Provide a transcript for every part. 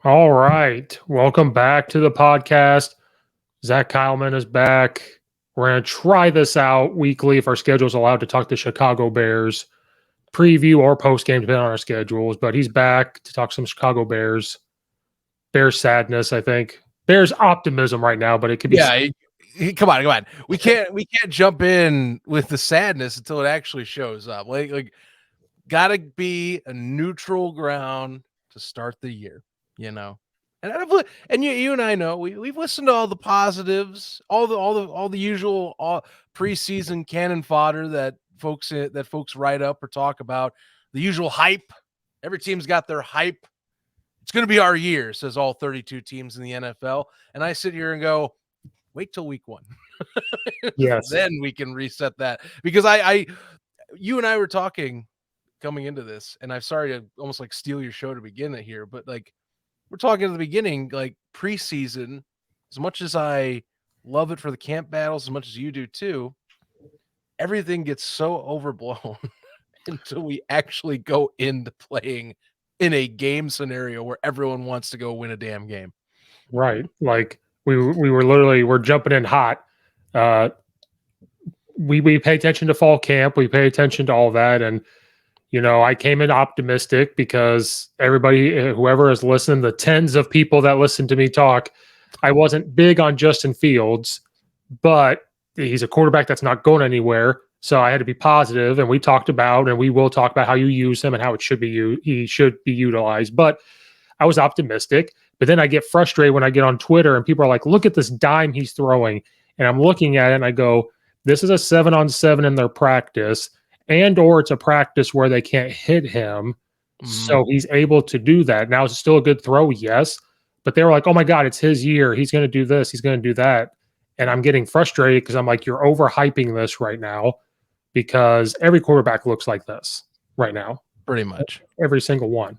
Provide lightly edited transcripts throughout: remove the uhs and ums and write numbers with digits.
All right. Welcome back to the podcast. Zach Keilman is back. We're going to try this out weekly if our schedule is allowed to talk the Chicago Bears preview or post game, depending on our schedules. But he's back to talk some Chicago Bears. Bears sadness, I think. Bears optimism right now, but it could be. Yeah, come on. We can't jump in with the sadness until it actually shows up. Like gotta be a neutral ground to start the year, you know. And you and I know we've listened to all the positives, all the usual preseason cannon fodder that folks write up or talk about, the usual hype. Every team's got their hype. It's going to be our year, says all 32 teams in the NFL. And I sit here and go, wait till week one. Yes. Then we can reset that. Because you and I were talking coming into this, and I'm sorry to almost like steal your show to begin it here, but like we're talking at the beginning, like preseason, as much as I love it for the camp battles, as much as you do too, everything gets so overblown until we actually go into playing in a game scenario where everyone wants to go win a damn game. Right. Like we're jumping in hot. We pay attention to fall camp. We pay attention to all that. And I came in optimistic because everybody, whoever is listening, the tens of people that listen to me talk, I wasn't big on Justin Fields, but he's a quarterback that's not going anywhere. So I had to be positive, and we talked about, and we will talk about how you use him and how it should be he should be utilized. But I was optimistic. But then I get frustrated when I get on Twitter and people are like, "Look at this dime he's throwing," and I'm looking at it and I go, "This is a 7-on-7 in their practice." Or it's a practice where they can't hit him. So he's able to do that. Now, it's still a good throw, yes. But they were like, oh my God, it's his year. He's going to do this. He's going to do that. And I'm getting frustrated because I'm like, you're overhyping this right now because every quarterback looks like this right now. Pretty much. Every single one.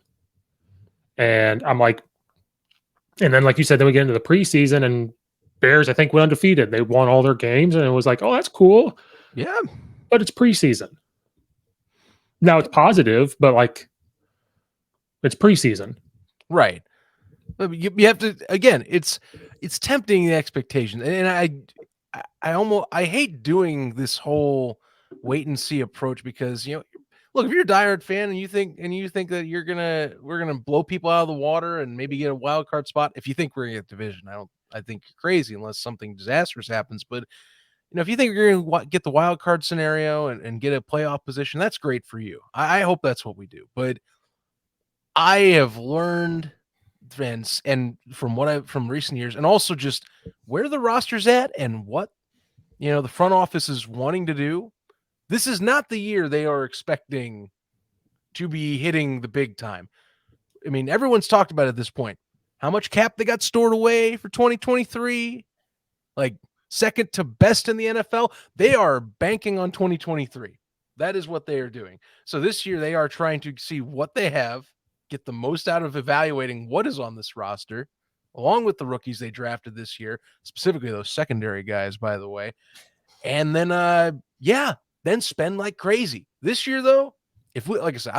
And I'm like, and then like you said, then we get into the preseason and Bears, I think, went undefeated. They won all their games and it was like, oh, that's cool. Yeah. But it's preseason. Now it's positive, but like it's preseason. Right. You have to, again, it's tempting the expectation. And I hate doing this whole wait and see approach because, look, if you're a diehard fan and you think that we're gonna blow people out of the water and maybe get a wild card spot, if you think we're gonna get division, I think you're crazy unless something disastrous happens. But if you think you're going to get the wild card scenario and get a playoff position, that's great for you. I hope that's what we do. But I have learned, and from recent years, and also just where the roster's at and what the front office is wanting to do. This is not the year they are expecting to be hitting the big time. I mean, everyone's talked about at this point how much cap they got stored away for 2023. Like, second to best in the NFL. They are banking on 2023. That is what they are doing. So this year they are trying to see what they have, get the most out of evaluating what is on this roster, along with the rookies they drafted this year, specifically those secondary guys, by the way. And then, then spend like crazy. This year, though, like I said,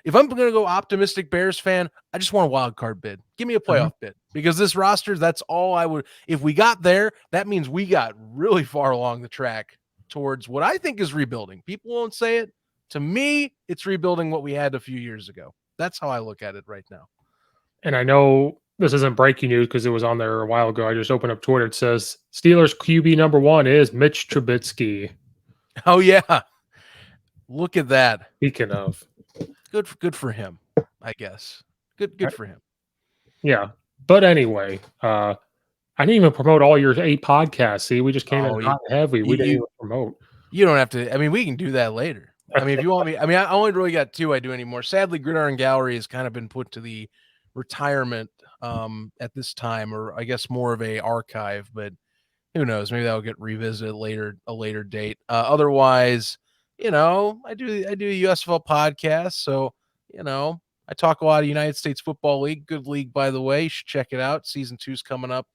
if I'm going to go optimistic Bears fan, I just want a wild card bid. Give me a playoff bid because this roster, that's all I would. If we got there, that means we got really far along the track towards what I think is rebuilding. People won't say it. To me, it's rebuilding what we had a few years ago. That's how I look at it right now. And I know this isn't breaking news because it was on there a while ago. I just opened up Twitter. It says Steelers QB number 1 is Mitch Trubisky. Oh, yeah. Look at that. Speaking of. Good for him, I guess. Good for him. Yeah. But anyway, I didn't even promote all your 8 podcasts. See, we just came in hot and heavy. We didn't even promote. You don't have to. I mean, we can do that later. I mean, if you want me, I only really got 2 I do anymore. Sadly, Gridiron Gallery has kind of been put to the retirement at this time, or I guess more of a archive, but who knows? Maybe that'll get revisited a later date. Otherwise, I do a USFL podcast. So, I talk a lot of United States Football League. Good league, by the way. You should check it out. Season 2 is coming up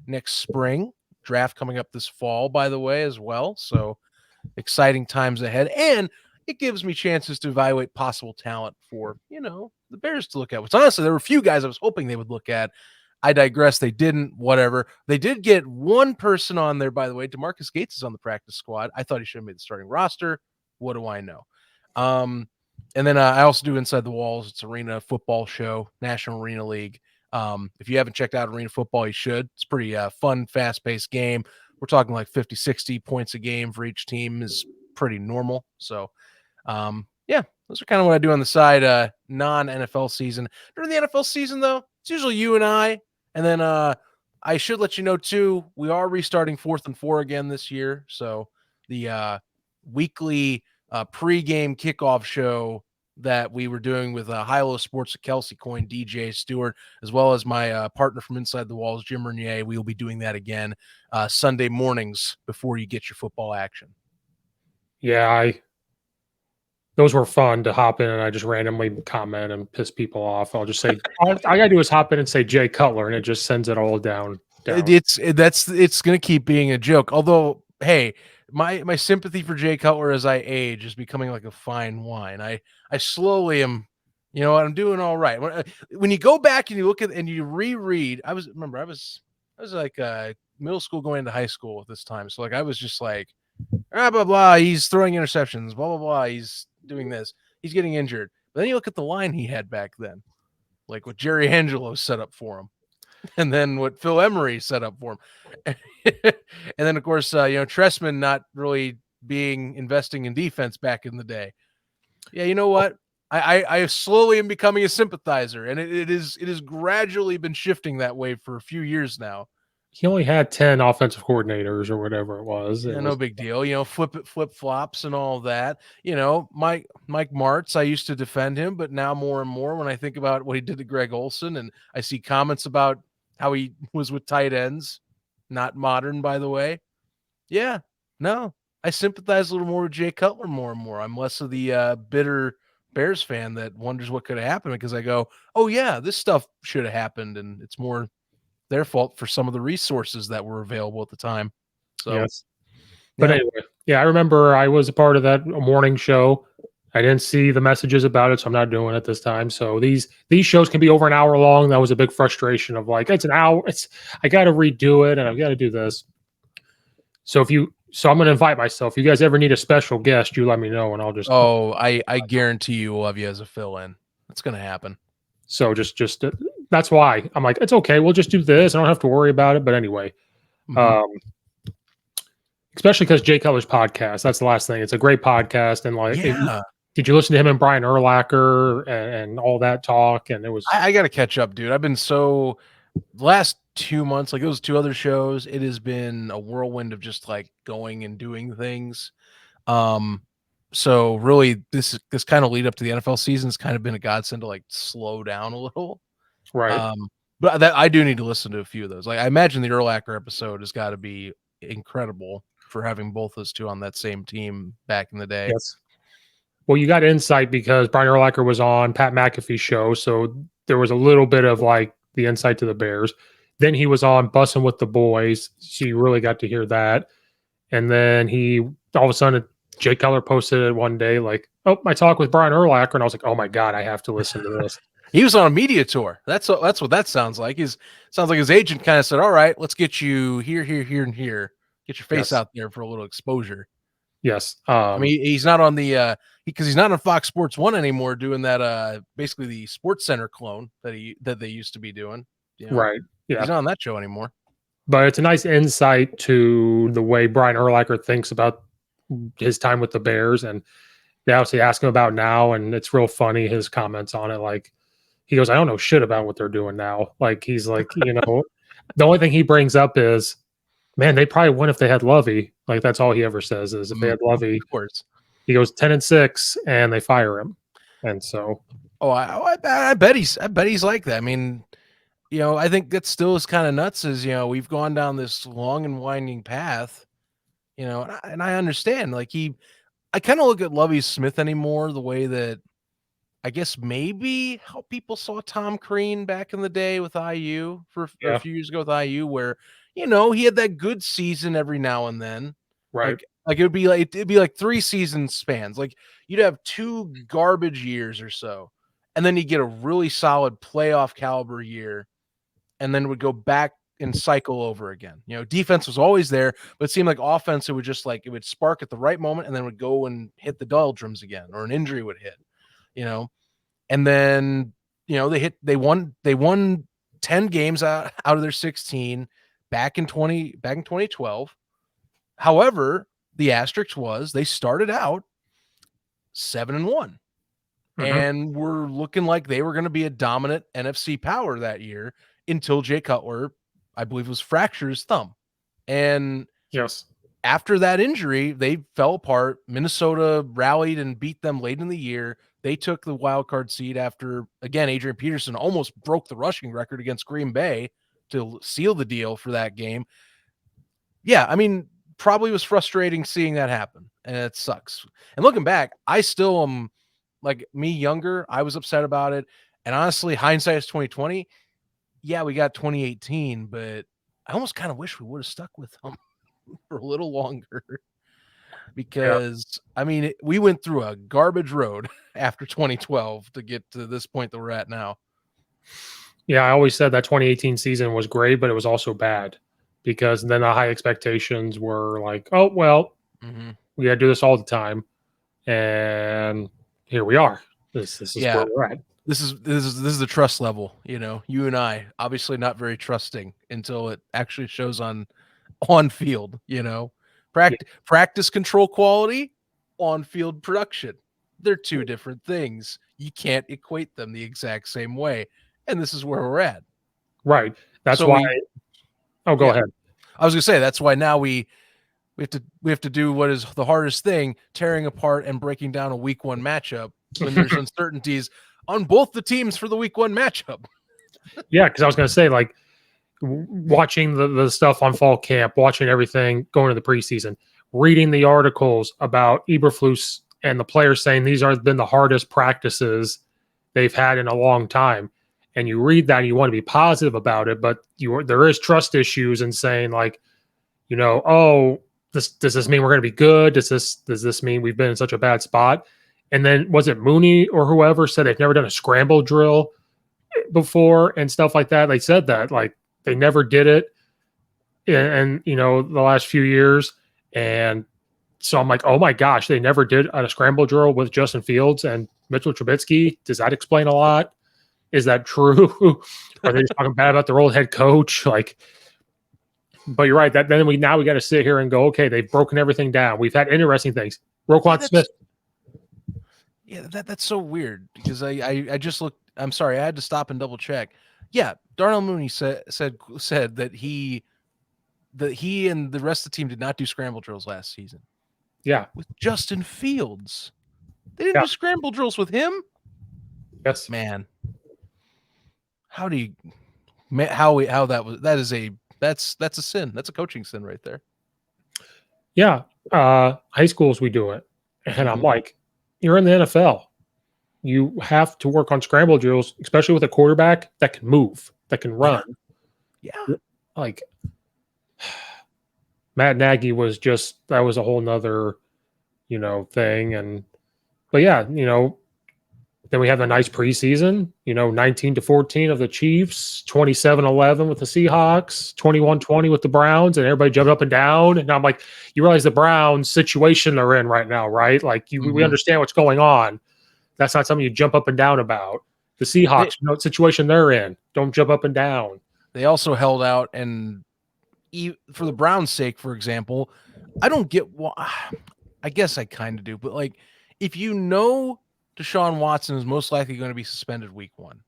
next spring. Draft coming up this fall, by the way, as well. So exciting times ahead. And it gives me chances to evaluate possible talent for, the Bears to look at. Which honestly, there were a few guys I was hoping they would look at. I digress. They didn't, whatever. They did get one person on there, by the way. DeMarcus Gates is on the practice squad. I thought he should have made the starting roster. What do I know? And then I also do Inside the Walls. It's arena football show, National Arena League. If you haven't checked out arena football, you should. It's pretty fun, fast-paced game. We're talking like 50, 60 points a game for each team is pretty normal. So, yeah, those are kind of what I do on the side, non-NFL season. During the NFL season, though, it's usually you and I. And then I should let you know, too, we are restarting 4th and 4 again this year. So the weekly pregame kickoff show that we were doing with Hilo Sports, Kelsey Coyne, DJ Stewart, as well as my partner from Inside the Walls, Jim Renier. We will be doing that again Sunday mornings before you get your football action. Yeah, those were fun to hop in and I just randomly comment and piss people off. I'll just say, all I gotta do is hop in and say Jay Cutler, and it just sends it all down. It's going to keep being a joke. Although, hey, my sympathy for Jay Cutler as I age is becoming like a fine wine. I slowly am, I'm doing all right. When you go back and you look at and you reread, I was like middle school going into high school at this time. So like I was just like, blah blah blah. He's throwing interceptions. Blah blah blah. He's doing this. He's getting injured. But then you look at the line he had back then, like what Jerry Angelo set up for him. And then what Phil Emery set up for him. And then, of course, Tressman not really investing in defense back in the day. Yeah, you know what? I slowly am becoming a sympathizer, and it is gradually been shifting that way for a few years now. He only had 10 offensive coordinators or whatever it was. Yeah, no big deal. Flip flops and all that. Mike Martz, I used to defend him, but now more and more when I think about what he did to Greg Olson and I see comments about how he was with tight ends, not modern, by the way. Yeah, no, I sympathize a little more with Jay Cutler more and more. I'm less of the bitter Bears fan that wonders what could have happened because I go, oh, yeah, this stuff should have happened. And it's more their fault for some of the resources that were available at the time. So, yes. But anyway, yeah, I remember I was a part of that morning show. I didn't see the messages about it, so I'm not doing it this time. So these shows can be over an hour long. That was a big frustration of like, it's an hour. I got to redo it and I've got to do this. So I'm going to invite myself. If you guys ever need a special guest, you let me know and I'll just. Oh, I guarantee you we'll have you as a fill-in. That's going to happen. So just that's why I'm like, it's okay. We'll just do this. I don't have to worry about it. But anyway, especially because Jay Cutler's podcast. That's the last thing. It's a great podcast. And like, did you listen to him and Brian Urlacher and all that talk? And it was. I got to catch up, dude. I've been the last 2 months, like those 2 other shows, it has been a whirlwind of just like going and doing things. So really, this kind of lead up to the NFL season has kind of been a godsend to like slow down a little, right? But I do need to listen to a few of those. Like I imagine the Urlacher episode has got to be incredible for having both those two on that same team back in the day. Yes. Well, you got insight because Brian Urlacher was on Pat McAfee's show, so there was a little bit of like the insight to the Bears. Then he was on Bussin' with the Boys, so you really got to hear that. And then all of a sudden, Jay Cutler posted it one day, like, "Oh, my talk with Brian Urlacher," and I was like, "Oh my god, I have to listen to this." He was on a media tour. That's what that sounds like. Sounds like his agent kind of said, "All right, let's get you here, and here. Get your face out there for a little exposure." Yes. I mean, he's not on the because he's not on Fox Sports 1 anymore doing that basically the Sports Center clone that they used to be doing. Right. Yeah. He's not on that show anymore. But it's a nice insight to the way Brian Urlacher thinks about his time with the Bears, and they obviously ask him about now, and it's real funny his comments on it. Like he goes, "I don't know shit about what they're doing now." Like he's like, the only thing he brings up is, man, they probably win if they had Lovey. Like that's all he ever says is if they had Lovey. Of course. He goes 10-6 and they fire him. And so I bet he's like that. I mean, I think that still is kind of nuts is, we've gone down this long and winding path, and I understand like I kind of look at Lovie Smith anymore the way that I guess maybe how people saw Tom Crean back in the day with IU for a few years ago with IU where, he had that good season every now and then. Right. Like, Like it'd be like 3 season spans. Like you'd have 2 garbage years or so, and then you get a really solid playoff caliber year, and then it would go back and cycle over again. You know, defense was always there, but it seemed like offense, it would just like it would spark at the right moment and then would go and hit the doldrums again, or an injury would hit, you know. And then, you know, they won 10 games out of their 16 back in 2012. However, the asterisk was they started out 7-1 and were looking like they were going to be a dominant NFC power that year until Jay Cutler, I believe, was fractured his thumb. And Yes. after that injury, they fell apart. Minnesota rallied and beat them late in the year. They took the wild card seed after, again, Adrian Peterson almost broke the rushing record against Green Bay to seal the deal for that game. Yeah, I mean, probably was frustrating seeing that happen, and it sucks. And looking back, I still am like me younger. I was upset about it, and honestly, hindsight is 2020. Yeah, we got 2018, but I almost kind of wish we would have stuck with them for a little longer because I mean, we went through a garbage road after 2012 to get to this point that we're at now. Yeah, I always said that 2018 season was great, but it was also bad because then the high expectations were like, oh, well, we got to do this all the time. And here we are. This is where we're at. This is the trust level, you know. You and I obviously not very trusting until it actually shows on field, you know. Practice control quality, on field production. They're two different things. You can't equate them the exact same way. And this is where we're at. Right. That's why go ahead. I was gonna say that's why now we have to do what is the hardest thing, tearing apart and breaking down a week 1 matchup when there's uncertainties on both the teams for the week 1 matchup. Yeah, because I was going to say, like, watching the stuff on fall camp, watching everything going to the preseason, reading the articles about Eberflus and the players saying these have been the hardest practices they've had in a long time. And you read that and you want to be positive about it, but there is trust issues in saying, like, you know, oh, does this mean we're going to be good? Does this mean we've been in such a bad spot? And then was it Mooney or whoever said they've never done a scramble drill before and stuff like that? They said that, like, they never did it in you know, the last few years. And so I'm like, oh my gosh, they never did a scramble drill with Justin Fields and Mitchell Trubisky. Does that explain a lot? Is that true? Are they just talking bad about their old head coach? Like, but you're right. That then we got to sit here and go, okay, they've broken everything down. We've had interesting things. Roquan Smith. Yeah, that's so weird because I just looked. I'm sorry, I had to stop and double check. Yeah, Darnell Mooney said that he and the rest of the team did not do scramble drills last season. Yeah, with Justin Fields, they didn't do scramble drills with him. Yes, man. How do you? How that's a sin. That's a coaching sin right there. Yeah, high schools we do it, and I'm like, you're in the NFL. You have to work on scramble drills, especially with a quarterback that can move, that can run. Yeah. Like Matt Nagy was that was a whole nother, you know, thing. But yeah, you know, then we have a nice preseason, you know, 19-14 of the Chiefs, 27-11 with the Seahawks, 21-20 with the Browns, and everybody jumped up and down. And I'm like, you realize the Browns situation they're in right now, right? Like we understand what's going on. That's not something you jump up and down about. The Seahawks, you know what situation they're in. Don't jump up and down. They also held out, and for the Browns' sake, for example, I don't get why. I guess I kind of do, but like, if you know Deshaun Watson is most likely going to be suspended week 1,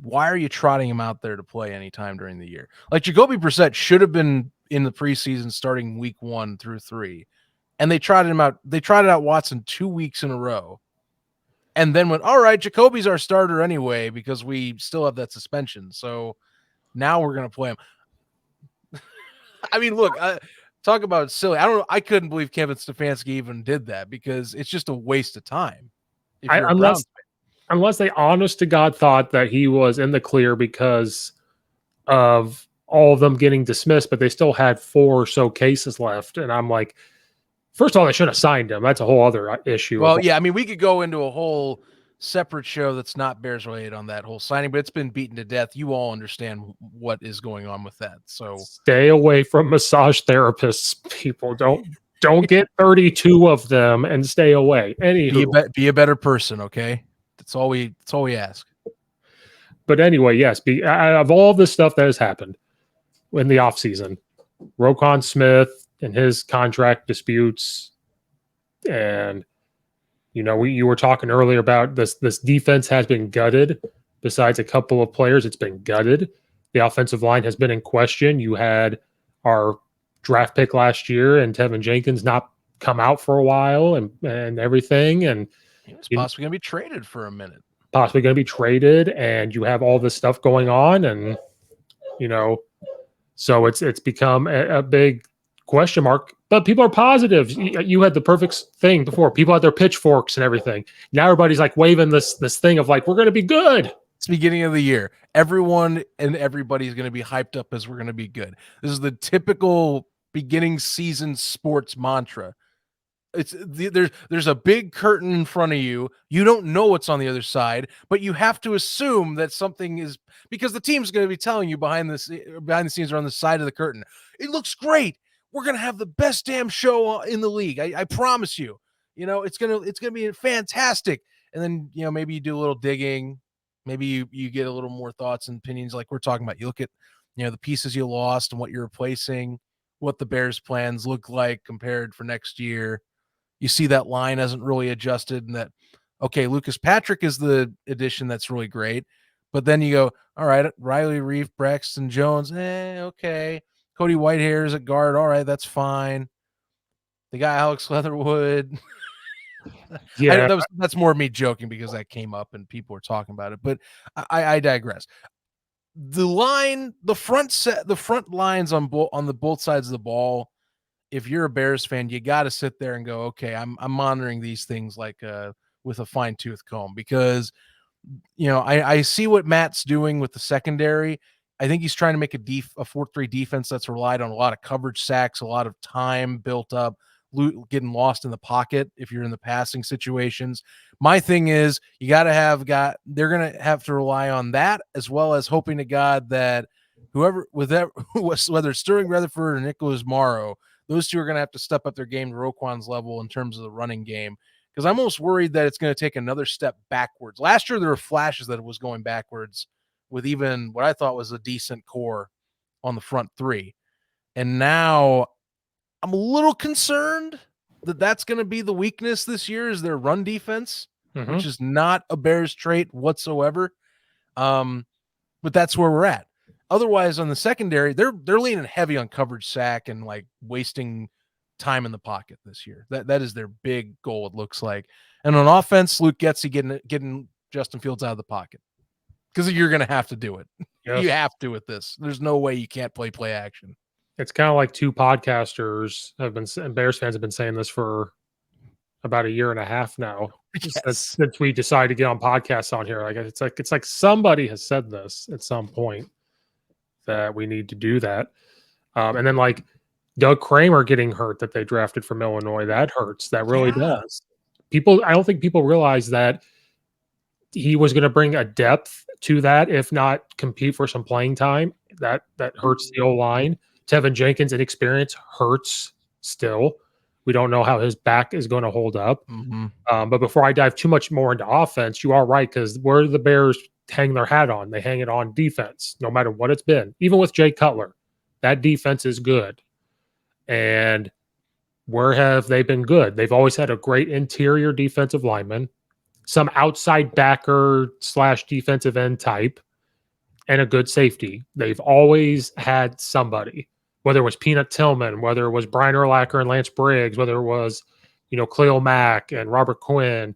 why are you trotting him out there to play anytime during the year? Like Jacoby Brissett should have been in the preseason starting week 1 through 3, and they trotted him out. They trotted out Watson 2 weeks in a row. And then went, all right, Jacoby's our starter anyway because we still have that suspension. So now we're going to play him. I mean, look, talk about silly. I don't know. I couldn't believe Kevin Stefanski even did that because it's just a waste of time. Unless they honest to God thought that he was in the clear because of all of them getting dismissed, but they still had 4 or so cases left. And I'm like, First of all, they should have signed him. That's a whole other issue. Well, yeah, I mean, we could go into a whole separate show that's not Bears related on that whole signing, but it's been beaten to death. You all understand what is going on with that. So stay away from massage therapists, people. Don't get 32 of them and stay away. Anywho, be a better person, okay? That's all we ask. But anyway, yes, of all this stuff that has happened in the offseason, Roquan Smith and his contract disputes, and you were talking earlier about this defense has been gutted. Besides a couple of players, it's been gutted. The offensive line has been in question. You had our draft pick last year and Tevin Jenkins not come out for a while and everything. And he was possibly going to be traded for a minute. Possibly going to be traded, and you have all this stuff going on, and so it's become a big question mark. But people are positive. You had the perfect thing before. People had their pitchforks and everything. Now everybody's like waving this thing of like, we're going to be good. It's the beginning of the year. Everyone and everybody's going to be hyped up as we're going to be good. This is the typical beginning season sports mantra. There's a big curtain in front of you. You don't know what's on the other side, but you have to assume that something is, because the team's going to be telling you behind the scenes or on the side of the curtain, it looks great. We're going to have the best damn show in the league. I promise you. It's going to be fantastic. And then, maybe you do a little digging. Maybe you get a little more thoughts and opinions like we're talking about. You look at, the pieces you lost and what you're replacing, what the Bears plans look like compared for next year. You see that line hasn't really adjusted, and that, okay, Lucas Patrick is the addition that's really great. But then you go, all right, Riley Reif, Braxton Jones, okay. Cody Whitehair is at guard. All right, that's fine. They got Alex Leatherwood. Yeah, that's more me joking because that came up and people were talking about it. But I digress. The front lines on both sides of the ball. If you're a Bears fan, you got to sit there and go, okay, I'm monitoring these things like with a fine tooth comb, because I see what Matt's doing with the secondary. I think he's trying to make a 4-3 defense that's relied on a lot of coverage sacks, a lot of time built up, getting lost in the pocket if you're in the passing situations. My thing is you got to they're going to have to rely on that, as well as hoping to God that whether it's Sterling Rutherford or Nicholas Morrow, those two are going to have to step up their game to Roquan's level in terms of the running game, because I'm almost worried that it's going to take another step backwards. Last year, there were flashes that it was going backwards with even what I thought was a decent core on the front three. And now I'm a little concerned that that's going to be the weakness this year, is their run defense, which is not a Bears trait whatsoever. But that's where we're at. Otherwise, on the secondary, they're leaning heavy on coverage sack and like wasting time in the pocket this year. That is their big goal, it looks like. And on offense, Luke Getsy getting Justin Fields out of the pocket, because you're going to have to do it. Yes. You have to with this. There's no way you can't play action. It's kind of like two podcasters and Bears fans have been saying this for about a year and a half now. Yes. Since we decided to get on podcasts on here. It's like somebody has said this at some point that we need to do that. And then like Doug Kramer getting hurt that they drafted from Illinois, that hurts. That really does. I don't think people realize that he was going to bring a depth to that, if not compete for some playing time. That hurts the O-line. Tevin Jenkins' inexperience hurts still. We don't know how his back is going to hold up. But before I dive too much more into offense, you are right, because where do the Bears hang their hat on? They hang it on defense, no matter what it's been. Even with Jay Cutler, that defense is good. And where have they been good? They've always had a great interior defensive lineman, some outside backer / defensive end type, and a good safety. They've always had somebody, whether it was Peanut Tillman, whether it was Brian Urlacher and Lance Briggs, whether it was, Khalil Mack and Robert Quinn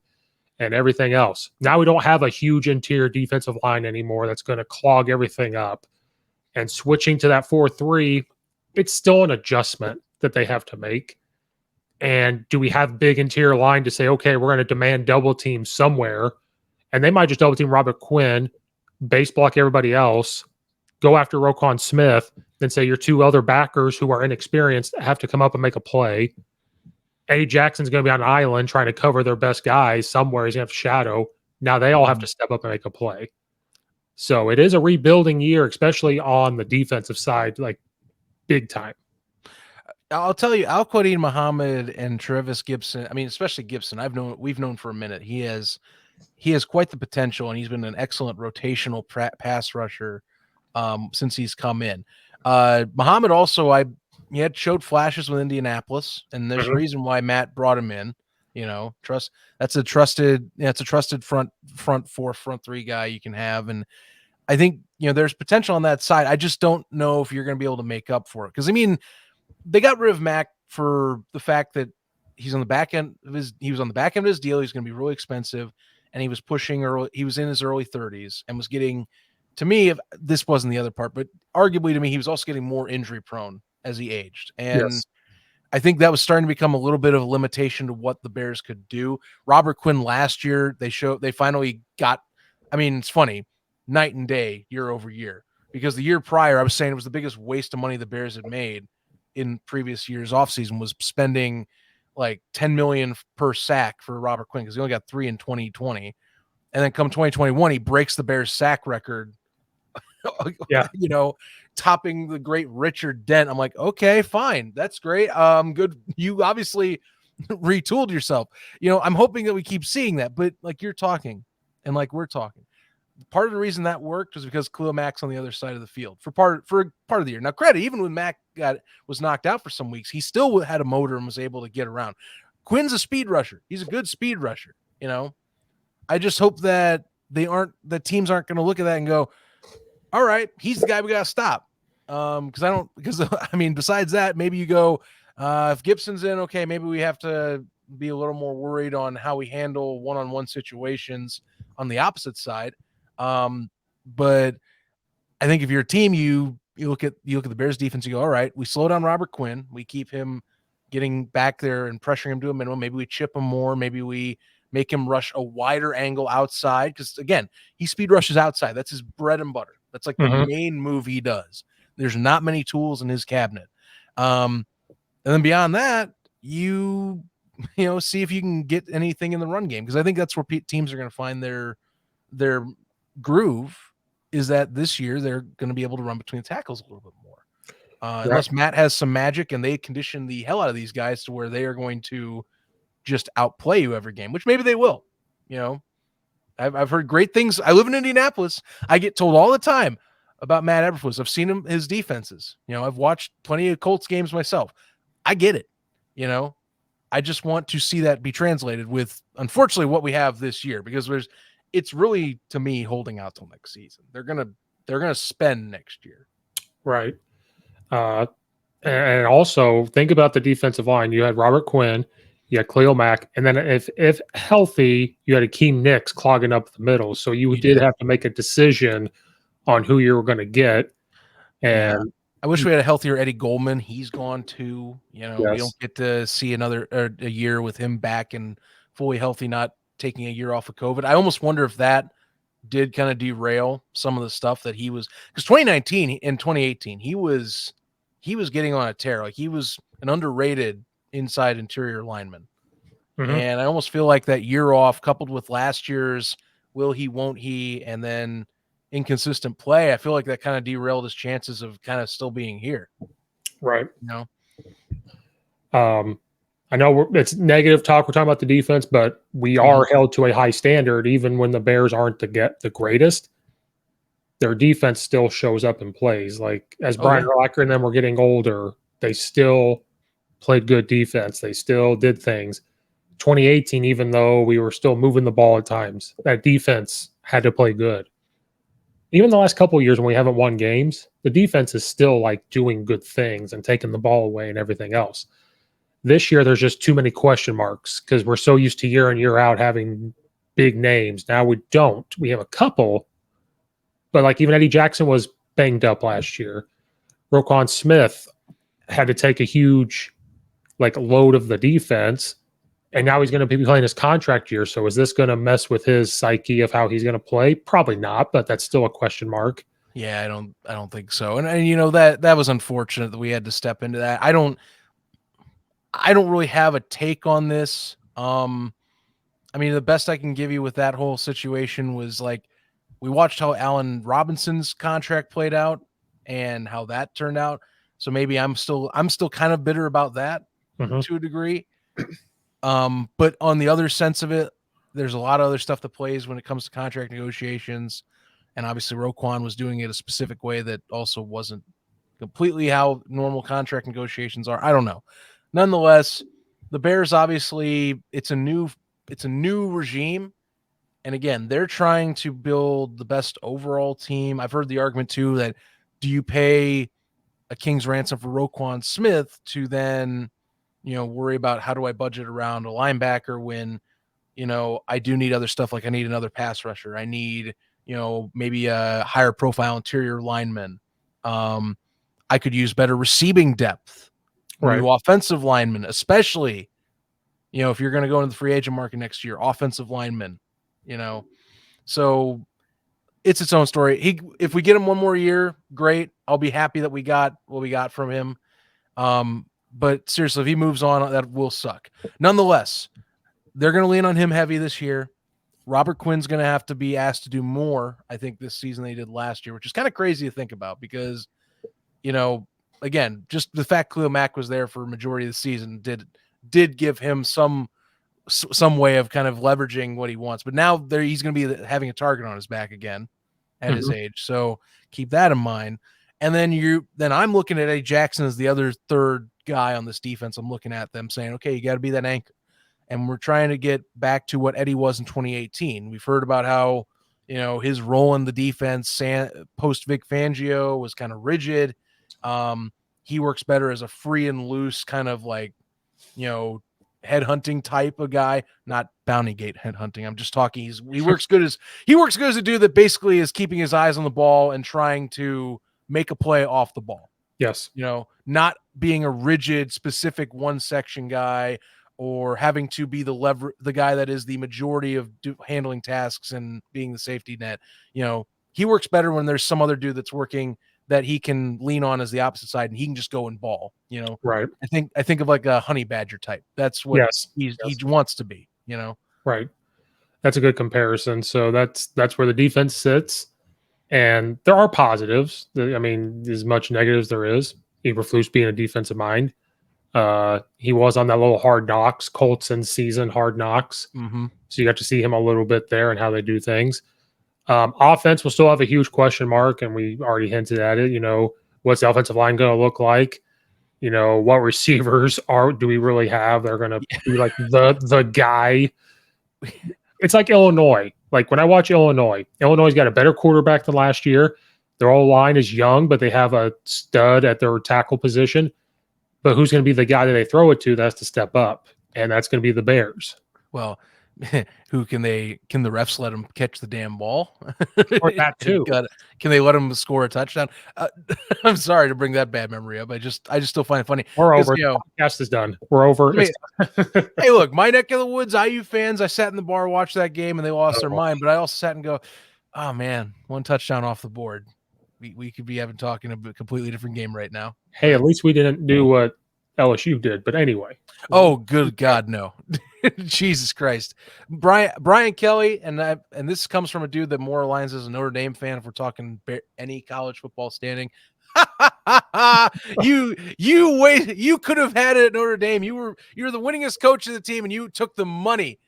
and everything else. Now we don't have a huge interior defensive line anymore that's going to clog everything up. And switching to that 4-3, it's still an adjustment that they have to make. And do we have big interior line to say, okay, we're going to demand double team somewhere, and they might just double team Robert Quinn, base block everybody else, go after Roquan Smith, then say your two other backers who are inexperienced have to come up and make a play. Eddie Jackson's going to be on an island trying to cover their best guys somewhere. He's going to have to shadow. Now they all have to step up and make a play. So it is a rebuilding year, especially on the defensive side, like big time. I'll tell you, Al-Quadin Muhammad and Travis Gibson. I mean, especially Gibson. We've known for a minute. He has quite the potential, and he's been an excellent rotational pass rusher since he's come in. Muhammad also, he had showed flashes with Indianapolis, and there's a reason why Matt brought him in. You know, that's a trusted front four, front three guy you can have, and I think there's potential on that side. I just don't know if you're going to be able to make up for it, because I mean, they got rid of Mac for the fact that he's on the back end of his deal. He's going to be really expensive, and he was pushing early. He was in his early 30s and was getting, to me, if this wasn't the other part, but arguably to me, he was also getting more injury prone as he aged. And yes, I think that was starting to become a little bit of a limitation to what the Bears could do. Robert Quinn last year, they finally got, I mean, it's funny, night and day, year over year, because the year prior, I was saying it was the biggest waste of money the Bears had made in previous years offseason, was spending like $10 million per sack for Robert Quinn, because he only got 3 in 2020. And then come 2021, he breaks the Bears sack record, topping the great Richard Dent. I'm like, okay, fine. That's great. Good. You obviously retooled yourself. I'm hoping that we keep seeing that, but like you're talking and like we're talking, part of the reason that worked was because Khalil Mack's on the other side of the field for part of the year. Now, credit, even when Mack was knocked out for some weeks, he still had a motor and was able to get around. Quinn's a speed rusher. He's a good speed rusher. I just hope that teams aren't going to look at that and go, all right, he's the guy we got to stop. Because I mean, besides that, maybe you go, if Gibson's in, okay, maybe we have to be a little more worried on how we handle one-on-one situations on the opposite side. But I think if you're a team, you look at the Bears defense, you go, all right, we slow down Robert Quinn. We keep him getting back there and pressuring him to a minimum. Maybe we chip him more. Maybe we make him rush a wider angle outside. Because again, he speed rushes outside. That's his bread and butter. That's like the main move he does. There's not many tools in his cabinet. And then beyond that, you see if you can get anything in the run game. Because I think that's where teams are going to find their groove, is that this year they're going to be able to run between the tackles a little bit more. Unless Matt has some magic and they condition the hell out of these guys to where they are going to just outplay you every game, which maybe they will. I've heard great things. I live in Indianapolis. I get told all the time about Matt Eberflus. I've seen his defenses. I've watched plenty of Colts games myself. I get it. I just want to see that be translated with, unfortunately, what we have this year, because it's really, to me, holding out till next season. They're gonna spend next year. Right. And also think about the defensive line. You had Robert Quinn, you had Khalil Mack, and then if healthy, you had Akeem Nicks clogging up the middle. So you did have to make a decision on who you were going to get. And I wish we had a healthier Eddie Goldman. He's gone too. We don't get to see a year with him back and fully healthy, not taking a year off of COVID. I almost wonder if that did kind of derail some of the stuff that he was, because 2019 and 2018, he was getting on a tear. Like, he was an underrated inside interior lineman. And I almost feel like that year off, coupled with last year's will he, won't he, and then inconsistent play, I feel like that kind of derailed his chances of kind of still being here. Right. I know it's negative talk. We're talking about the defense, but we are held to a high standard. Even when the Bears aren't the greatest, their defense still shows up and plays. Like, as Brian Urlacher and them were getting older, they still played good defense. They still did things. 2018, even though we were still moving the ball at times, that defense had to play good. Even the last couple of years when we haven't won games, the defense is still like doing good things and taking the ball away and everything else. This year, there's just too many question marks because we're so used to year in, year out having big names. Now we don't. We have a couple, but like even Eddie Jackson was banged up last year. Roquan Smith had to take a huge load of the defense, and now he's going to be playing his contract year. So is this going to mess with his psyche of how he's going to play? Probably not, but that's still a question mark. Yeah, I don't think so. And that was unfortunate that we had to step into that. I don't really have a take on this. I mean, the best I can give you with that whole situation was like we watched how Allen Robinson's contract played out and how that turned out. So maybe I'm still kind of bitter about that to a degree. But on the other sense of it, there's a lot of other stuff that plays when it comes to contract negotiations. And obviously Roquan was doing it a specific way that also wasn't completely how normal contract negotiations are. I don't know. Nonetheless, the Bears, obviously it's a new regime. And again, they're trying to build the best overall team. I've heard the argument too that do you pay a king's ransom for Roquan Smith to then, worry about how do I budget around a linebacker when, I do need other stuff. Like I need another pass rusher. I need, maybe a higher profile interior lineman. I could use better receiving depth, new offensive linemen, especially, if you're going to go into the free agent market next year, offensive linemen, so it's its own story. If we get him one more year, great. I'll be happy that we got what we got from him. But seriously, if he moves on, that will suck. Nonetheless, they're going to lean on him heavy this year. Robert Quinn's going to have to be asked to do more, I think, this season than he did last year, which is kind of crazy to think about because, again, just the fact Khalil Mack was there for a majority of the season did give him some way of kind of leveraging what he wants. But now he's going to be having a target on his back again at his age. So keep that in mind. And then I'm looking at Eddie Jackson as the other third guy on this defense. I'm looking at them saying, okay, you got to be that anchor. And we're trying to get back to what Eddie was in 2018. We've heard about how, his role in the defense post Vic Fangio was kind of rigid. He works better as a free and loose kind of like, headhunting type of guy, not bounty gate headhunting. I'm just talking. He works good as a dude that basically is keeping his eyes on the ball and trying to make a play off the ball. Yes. Not being a rigid, specific one section guy or having to be the guy that is the majority of handling tasks and being the safety net. He works better when there's some other dude that's working that he can lean on as the opposite side and he can just go and ball, Right. I think of like a honey badger type. That's what he wants to be, Right. That's a good comparison. So that's where the defense sits. And there are positives. I mean, as much negatives there is. Eberflus being a defensive mind. He was on that little Hard Knocks, Colts in season Hard Knocks. So you got to see him a little bit there and how they do things. Offense will still have a huge question mark, and we already hinted at it. What's the offensive line going to look like? What receivers do we really have? They're going to be like the guy. It's like Illinois. Like when I watch Illinois's got a better quarterback than last year. Their O-line is young, but they have a stud at their tackle position. But who's going to be the guy that they throw it to that has to step up? And that's going to be the Bears. Well, can the refs let them catch the damn ball? Or that too. Can they let them score a touchdown? I'm sorry to bring that bad memory up. I just still find it funny. We're over. The podcast is done. We're over. Hey, look, my neck of the woods, IU fans, I sat in the bar, watched that game, and they lost their mind. But I also sat and go, oh man, one touchdown off the board. We could be talking a completely different game right now. Hey, at least we didn't do what LSU did. But anyway. Oh, good God, no. Jesus Christ. Brian Kelly, and this comes from a dude that more aligns as a Notre Dame fan if we're talking any college football standing. You could have had it at Notre Dame. You were the winningest coach of the team, and you took the money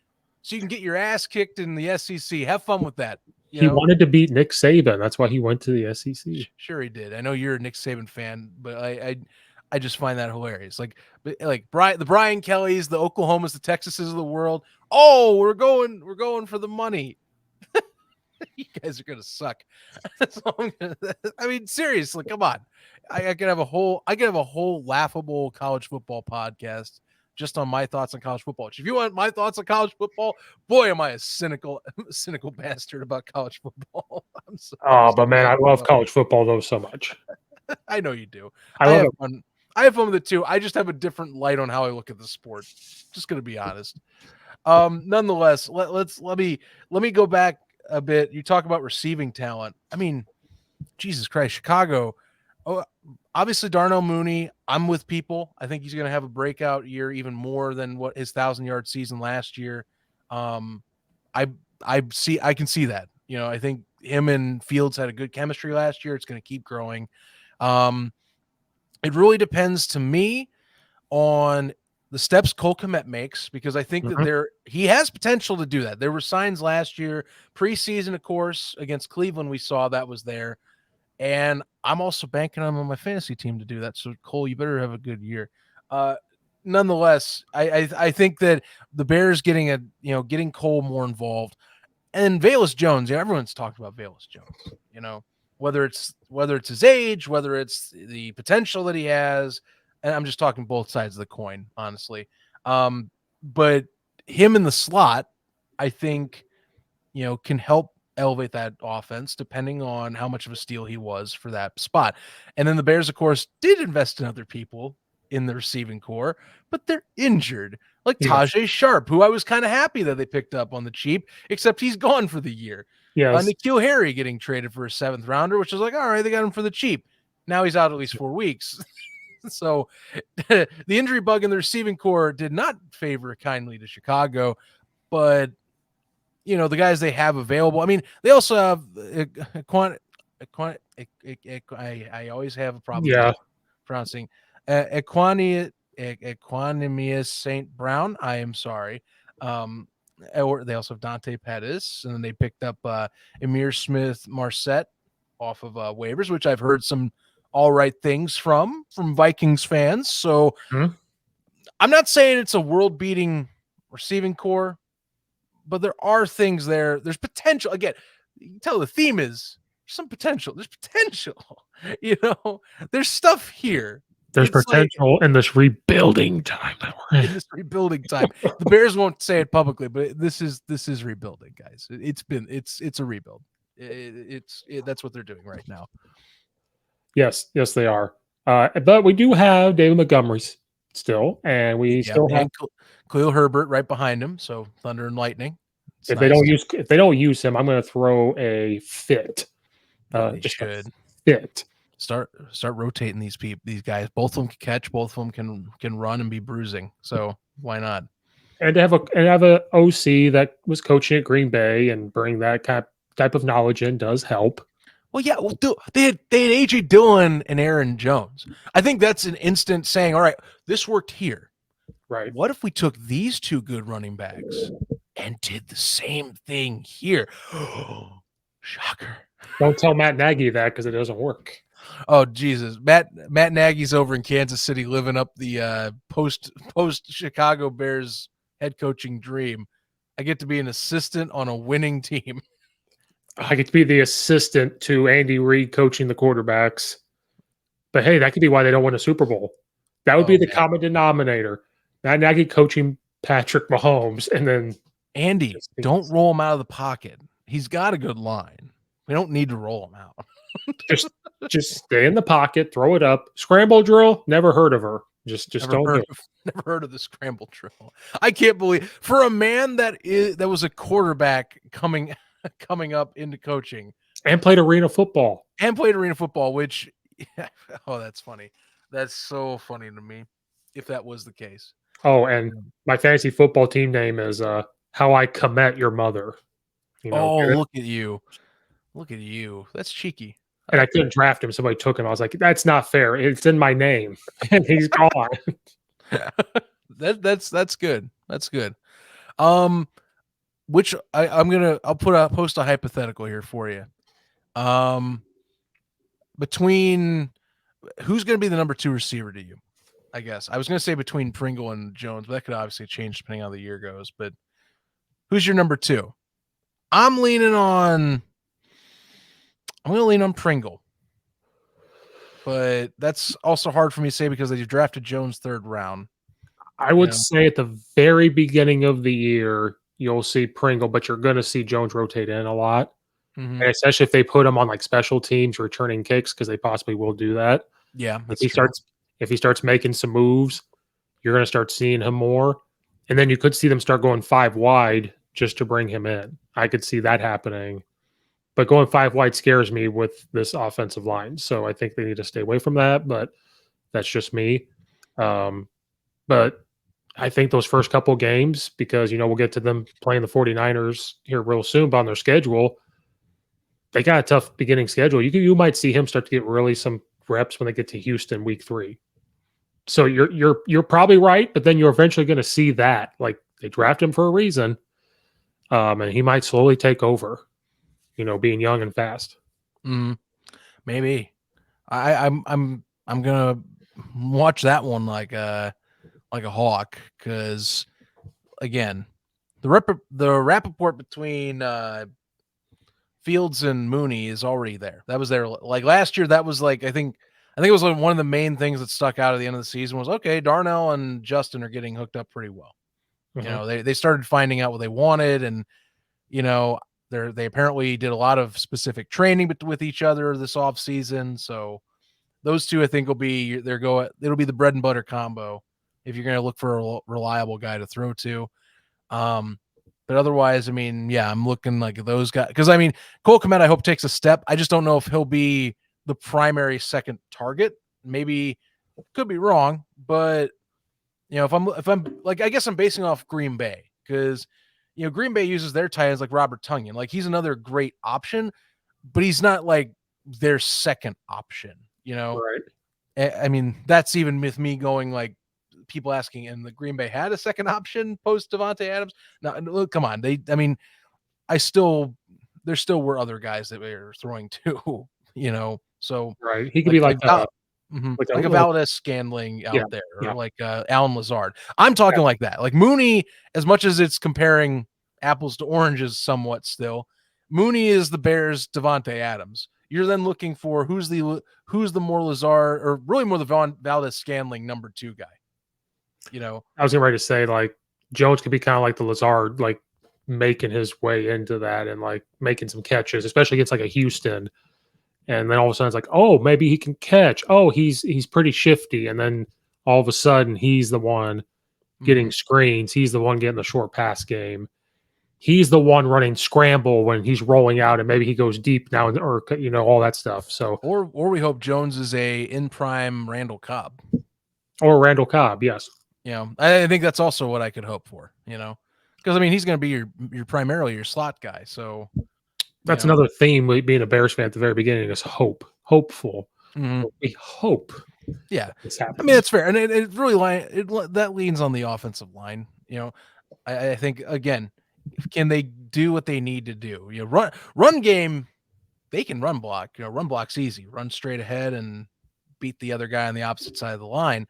so you can get your ass kicked in the SEC. Have fun with that. He wanted to beat Nick Saban. That's why he went to the SEC. Sure he did. I know you're a Nick Saban fan, but I just find that hilarious. Like the Brian Kellys, the Oklahomas, the Texases of the world. Oh, we're going for the money. You guys are gonna suck. I mean, seriously, come on. I could have a whole laughable college football podcast just on my thoughts on college football. If you want my thoughts on college football, boy, am I a cynical bastard about college football. I'm sorry. But man, I love college football though so much. I know you do. I have fun. I have fun with it too. I just have a different light on how I look at the sport. Just gonna be honest. Nonetheless, let me go back a bit. You talk about receiving talent. I mean, Jesus Christ, Chicago. Oh, Obviously, Darnell Mooney, I'm with people. I think he's going to have a breakout year, even more than what his 1,000-yard season last year. Um, I I can see that. I think him and Fields had a good chemistry last year. It's going to keep growing. Um, it really depends to me on the steps Cole Kmet makes, because I think Mhm. that he has potential to do that. There were signs last year, preseason, of course, against Cleveland. We saw that was there. And I'm also banking on my fantasy team to do that. So Cole, you better have a good year. Uh, Nonetheless, I think that the Bears getting Cole more involved, and Velus Jones. Everyone's talked about Velus Jones. Whether it's his age, whether it's the potential that he has, and I'm just talking both sides of the coin, honestly. But him in the slot, I think, can help elevate that offense depending on how much of a steal he was for that spot. And then the Bears, of course, did invest in other people in the receiving core, but they're injured. Like Yes. Tajay Sharp, who I was kind of happy that they picked up on the cheap, except he's gone for the year. Yes. N'Keal Harry getting traded for a 7th rounder, which is like, all right, they got him for the cheap. Now he's out at least 4 weeks. So the injury bug in the receiving core did not favor kindly to Chicago, but the guys they have available. I mean, they also have I always have a problem Yeah. pronouncing Equanimous St. Brown. I am sorry. Or they also have Dante Pettis, and then they picked up Emir Smith Marset off of waivers, which I've heard some all right things from Vikings fans. So Mhm. I'm not saying it's a world beating receiving core, but there are things there. There's potential. Again, you can tell the theme is some potential. There's potential. There's stuff here. There's It's like potential in this rebuilding time that we're in. in this rebuilding time. The Bears won't say it publicly, but this is rebuilding, guys. It's a rebuild. That's what they're doing right now. Yes, yes, they are. But we do have David Montgomery's still, and we Yep, still have. and Khalil Herbert right behind him. So Thunder and Lightning. It's If they don't nice. use him, I'm going to throw a fit. They Just a should. fit. Start rotating these guys. Both of them can catch. Both of them can run and be bruising. So why not? And to have a OC that was coaching at Green Bay and bring that type of knowledge in does help. Well, yeah. Well, they had AJ Dillon and Aaron Jones. I think that's an instant saying, all right, this worked here. Right. What if we took these two good running backs and did the same thing here? Shocker. Don't tell Matt Nagy that because it doesn't work. Oh Jesus, Matt Nagy's over in Kansas City living up the post Chicago Bears head coaching dream. I get to be an assistant on a winning team. I get to be the assistant to Andy Reid coaching the quarterbacks. But hey, that could be why they don't win a Super Bowl. That would Oh be the man, common denominator. Matt Nagy coaching Patrick Mahomes, and then Andy, don't roll him out of the pocket. He's got a good line. We don't need to roll him out. just just stay in the pocket, throw it up. Scramble drill, never heard of her. Just Never don't do heard it. of never heard of the scramble drill. I can't believe for a man that was a quarterback coming up into coaching And played arena football. and played arena football, which oh, that's funny. That's so funny to me. If that was the case. Oh, and my fantasy football team name is How I Commit Your Mother. Oh, Get it? look at you. Look at you. That's cheeky. And I couldn't draft him. Somebody took him. I was like, that's not fair. It's in my name. And he's gone. That's good. That's good. Which I'll post a hypothetical here for you. Between who's going to be the number 2 receiver to you? I guess I was going to say between Pringle and Jones, but that could obviously change depending on how the year goes. But who's your number 2? I'm going to lean on Pringle, but that's also hard for me to say because they drafted Jones 3rd round. I would say at the very beginning of the year, you'll see Pringle, but you're going to see Jones rotate in a lot. Mm-hmm. And especially if they put him on like special teams returning kicks, because they possibly will do that. Yeah, If he starts making some moves, you're going to start seeing him more. And then you could see them start going 5 wide just to bring him in. I could see that happening. But going 5 wide scares me with this offensive line. So I think they need to stay away from that, but that's just me. Um, but I think those first couple games, because, we'll get to them playing the 49ers here real soon, but on their schedule, they got a tough beginning schedule. You might see him start to get really some reps when they get to Houston week 3. So you're probably right, but then you're eventually going to see that, like, they draft him for a reason, and he might slowly take over, being young and fast. Maybe. I'm gonna watch that one like a hawk, because again, the rapport between Fields and Mooney is already there. That was there like last year. That was like I think it was like one of the main things that stuck out at the end of the season was, okay, Darnell and Justin are getting hooked up pretty well. They started finding out what they wanted, and they apparently did a lot of specific training with each other this off season. So those two, I think, it'll be the bread and butter combo if you're going to look for a reliable guy to throw to. But otherwise, I mean, yeah, I'm looking like those guys, because I mean, Cole Kmet, I hope takes a step. I just don't know if he'll be the primary second target. Maybe, could be wrong, but if I'm like, I guess I'm basing off Green Bay, because Green Bay uses their tight ends like Robert Tonyan. Like, he's another great option, but he's not like their second option. Right. I mean, that's even with me going like, people asking, and the Green Bay had a second option post Devontae Adams. Now, look, come on, there still were other guys that we were throwing to, So Right, he could be like a Valdez Scantling out there, or yeah. like Alan Lazard. I'm talking like that, like Mooney. As much as it's comparing apples to oranges, somewhat still, Mooney is the Bears' Devontae Adams. You're then looking for who's the more Lazard, or really more the Valdez Scantling number 2 guy. I was getting ready to say, like, Jones could be kind of like the Lazard, like, making his way into that and like making some catches, especially against like a Houston. And then all of a sudden it's like, oh, maybe he can catch. Oh, he's pretty shifty. And then all of a sudden he's the one getting screens. He's the one getting the short pass game. He's the one running scramble when he's rolling out, and maybe he goes deep now, or all that stuff. So, or we hope Jones is a in prime Randall Cobb, yes. I think that's also what I could hope for. Because I mean, he's going to be your primarily your slot guy. So that's another theme with being a Bears fan at the very beginning is hopeful. We hope. Yeah, this happens. I mean, it's fair, and it really that leans on the offensive line. I think, again, can they do what they need to do? Run game, they can run block. Run block's easy. Run straight ahead and beat the other guy on the opposite side of the line.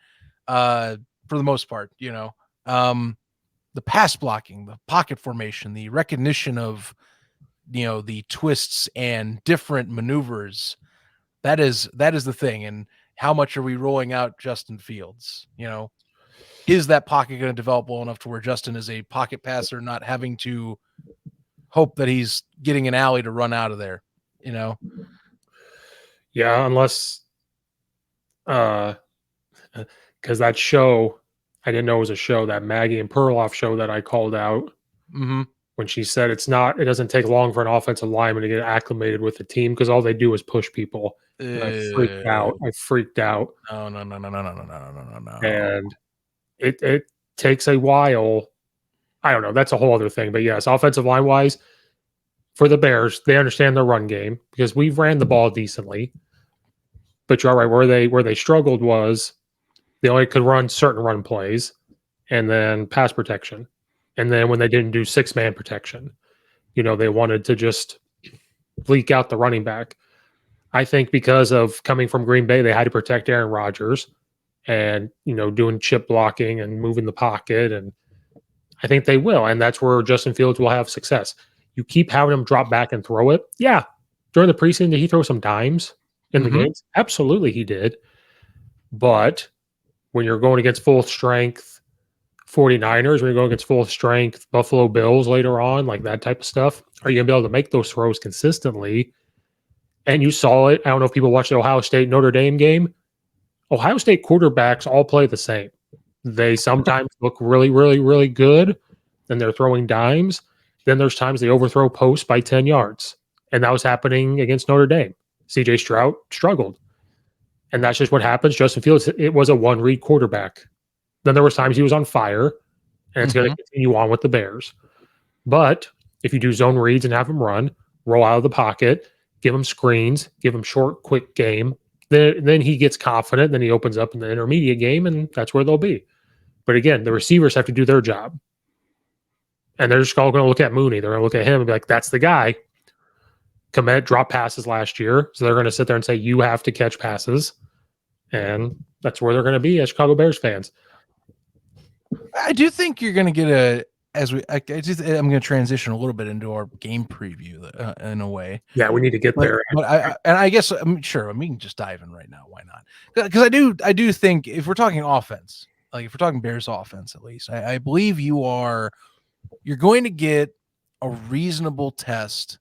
For the most part, the pass blocking, the pocket formation, the recognition of the twists and different maneuvers, that is the thing. And how much are we rolling out Justin Fields? Is that pocket going to develop well enough to where Justin is a pocket passer, not having to hope that he's getting an alley to run out of there? Yeah, unless because that show, I didn't know it was a show, that Maggie and Perloff show that I called out, when she said it doesn't take long for an offensive lineman to get acclimated with the team because all they do is push people. And I freaked out. No. And it takes a while. I don't know. That's a whole other thing. But yes, offensive line wise, for the Bears, they understand their run game because we ran the ball decently. But you're right, where they struggled was they only could run certain run plays, and then pass protection. And then when they didn't do 6-man protection, they wanted to just leak out the running back. I think because of coming from Green Bay, they had to protect Aaron Rodgers and, doing chip blocking and moving the pocket. And I think they will. And that's where Justin Fields will have success. You keep having him drop back and throw it. Yeah. During the preseason, did he throw some dimes in the games? Absolutely, he did. But when you're going against full strength 49ers, when you're going against full strength Buffalo Bills later on, like that type of stuff, are you going to be able to make those throws consistently? And you saw it. I don't know if people watched the Ohio State Notre Dame game. Ohio State quarterbacks all play the same. They sometimes look really, really, really good, and they're throwing dimes. Then there's times they overthrow posts by 10 yards. And that was happening against Notre Dame. CJ Stroud struggled. And that's just what happens. Justin Fields, it was a one-read quarterback. Then there was times he was on fire, and it's going to continue on with the Bears. But if you do zone reads and have him run, roll out of the pocket, give him screens, give him short, quick game, then he gets confident. Then he opens up in the intermediate game, and that's where they'll be. But again, the receivers have to do their job. And they're just all going to look at Mooney. They're going to look at him and be like, that's the guy. Komet dropped passes last year. So they're going to sit there and say, you have to catch passes. And that's where they're going to be as Chicago Bears fans. I do think you're going to get I'm going to transition a little bit into our game preview in a way. Yeah, we need to get there. But I guess I'm sure we can just dive in right now. Why not? Because I do think if we're talking offense, like if we're talking Bears offense, at least I believe you're going to get a reasonable test,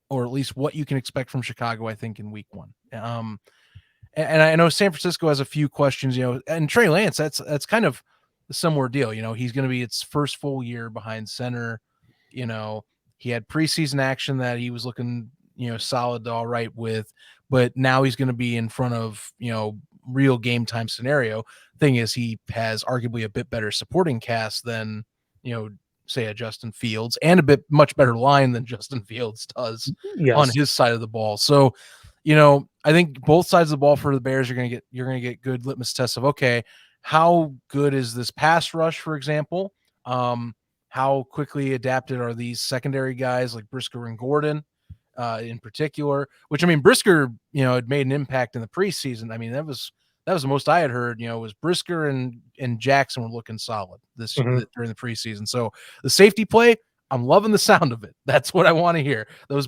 or at least what you can expect from Chicago, I think, in week one. And I know San Francisco has a few questions, and Trey Lance, that's kind of a similar deal. He's going to be its first full year behind center. He had preseason action that he was looking, solid to all right with, but now he's going to be in front of, real game time scenario. Thing is, he has arguably a bit better supporting cast than, say a Justin Fields, and a bit much better line than Justin Fields does on his side of the ball. So, I think both sides of the ball for the Bears you're going to get good litmus tests of, okay, how good is this pass rush, for example? How quickly adapted are these secondary guys like Brisker and Gordon in particular, which, I mean, Brisker, had made an impact in the preseason. I mean, that was the most I had heard, was Brisker and Jackson were looking solid during the preseason. So the safety play, I'm loving the sound of it. That's what I want to hear. They're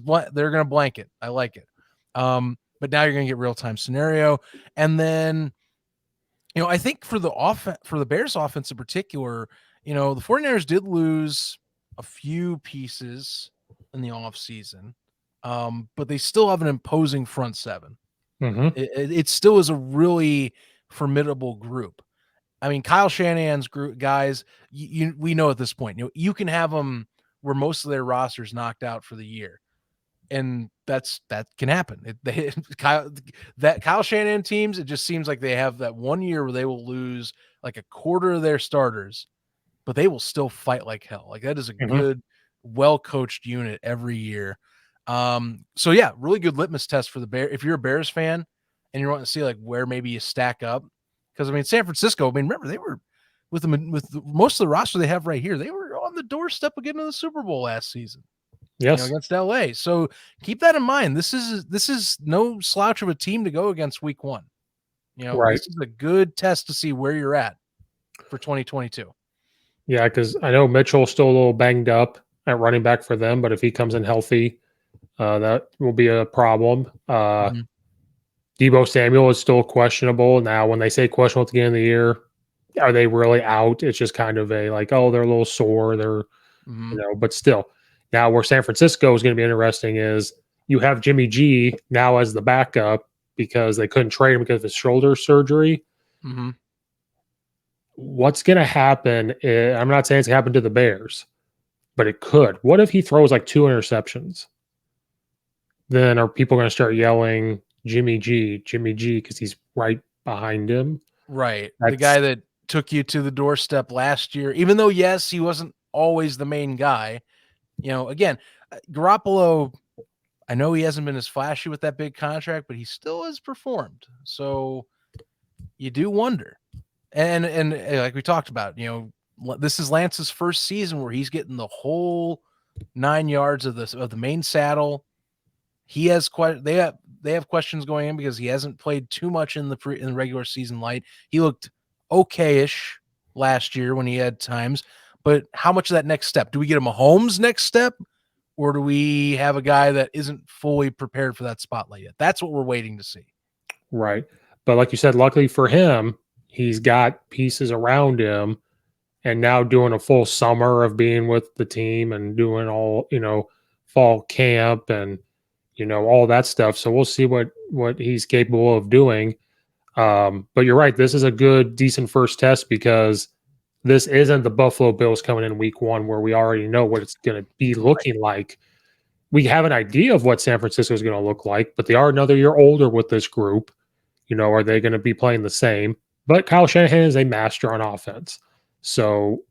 going to blanket. I like it. But now you're going to get real-time scenario. And then, I think for the Bears offense in particular, the 49ers did lose a few pieces in the offseason, but they still have an imposing front seven. It still is a really formidable group. I mean, Kyle Shanahan's group guys, we know at this point, you can have them where most of their rosters knocked out for the year. And that can happen. Kyle Shanahan teams, it just seems like they have that one year where they will lose like a quarter of their starters, but they will still fight like hell. Like that is a good, well-coached unit every year. So yeah, really good litmus test for the Bears. If you're a Bears fan and you're wanting to see like where maybe you stack up, because I mean, San Francisco, remember they were with most of the roster they have right here. They were on the doorstep of getting to the Super Bowl last season. Yes, against LA. So keep that in mind. This is no slouch of a team to go against week one. This is a good test to see where you're at for 2022. Yeah, because I know Mitchell's still a little banged up at running back for them, but if he comes in healthy, that will be a problem. Deebo Samuel is still questionable. Now, when they say questionable at the beginning of the year, are they really out? It's just kind of a like, oh, they're a little sore. They're, but still. Now, where San Francisco is going to be interesting is you have Jimmy G now as the backup because they couldn't trade him because of his shoulder surgery. What's going to happen? I'm not saying it's going to happen to the Bears, but it could. What if he throws like 2 interceptions? Then are people going to start yelling Jimmy G, because he's right behind him? Right. The guy that took you to the doorstep last year, even though, yes, he wasn't always the main guy. Again, Garoppolo, I know he hasn't been as flashy with that big contract, but he still has performed. So you do wonder. And like we talked about, this is Lance's first season where he's getting the whole 9 yards of the main saddle. He has they have questions going in because he hasn't played too much in the regular season light. He looked okay-ish last year when he had times. But how much of that next step? Do we get a Mahomes next step? Or do we have a guy that isn't fully prepared for that spotlight yet? That's what we're waiting to see. Right. But like you said, luckily for him, he's got pieces around him and now doing a full summer of being with the team and doing all, fall camp and, all that stuff. So we'll see what he's capable of doing. But you're right. This is a good, decent first test because this isn't the Buffalo Bills coming in week one where we already know what it's going to be looking like. we have an idea of what San Francisco is going to look like, but they are another year older with this group. Are they going to be playing the same? But Kyle Shanahan is a master on offense. So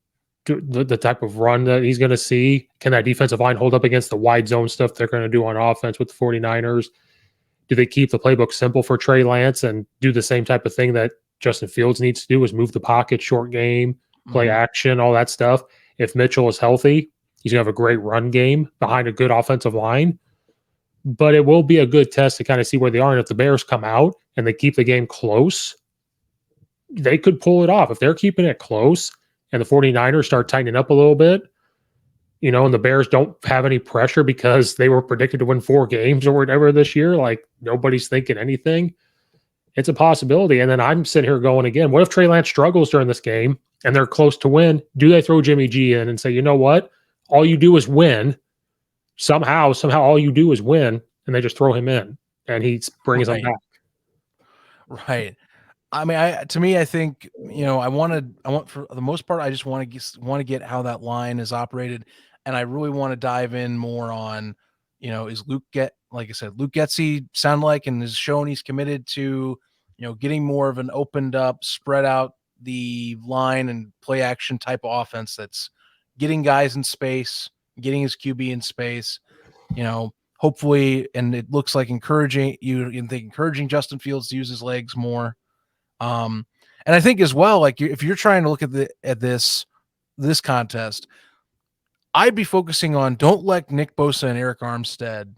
the type of run that he's going to see, can that defensive line hold up against the wide zone stuff they're going to do on offense with the 49ers? Do they keep the playbook simple for Trey Lance and do the same type of thing that Justin Fields needs to do, is move the pocket, short game, play action, all that stuff? If Mitchell is healthy, he's going to have a great run game behind a good offensive line. But it will be a good test to kind of see where they are. And if the Bears come out and they keep the game close, they could pull it off. If they're keeping it close and the 49ers start tightening up a little bit, and the Bears don't have any pressure because they were predicted to win 4 games or whatever this year, like nobody's thinking anything, it's a possibility. And then I'm sitting here going again, what if Trey Lance struggles during this game and they're close to win? Do they throw Jimmy G in and say, you know what? All you do is win. Somehow all you do is win, and they just throw him in and he brings them back. Right. I mean, I think, I want for the most part, I just want to get how that line is operated. And I really want to dive in more on, is Luke like I said, Luke Getsy sound like, and has shown he's committed to, getting more of an opened up, spread out the line and play action type of offense that's getting guys in space, getting his QB in space, hopefully. And it looks like encouraging Justin Fields to use his legs more. And I think as well, like if you're trying to look at this contest, I'd be focusing on, don't let Nick Bosa and Eric Armstead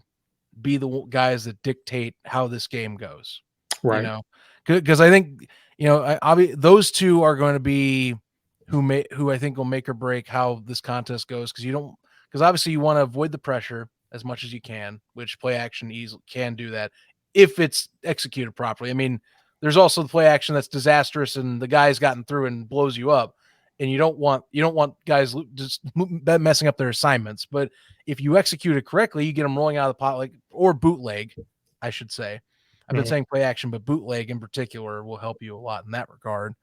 be the guys that dictate how this game goes. Right. Because I think, those two are going to be who I think will make or break how this contest goes. Because obviously you want to avoid the pressure as much as you can, which play action easily can do that if it's executed properly. I mean, there's also the play action that's disastrous and the guy's gotten through and blows you up, and you don't want guys just messing up their assignments. But if you execute it correctly, you get them rolling out of the pot, or bootleg, I should say. I've been saying play action, but bootleg in particular will help you a lot in that regard.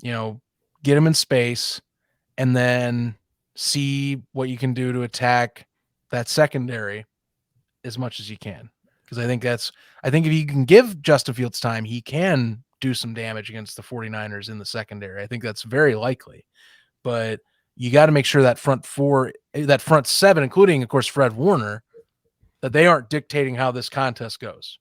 Get them in space and then see what you can do to attack that secondary as much as you can. Because I think if you can give Justin Fields time, he can do some damage against the 49ers in the secondary. I think that's very likely. But you got to make sure that front 7, including, of course, Fred Warner, that they aren't dictating how this contest goes.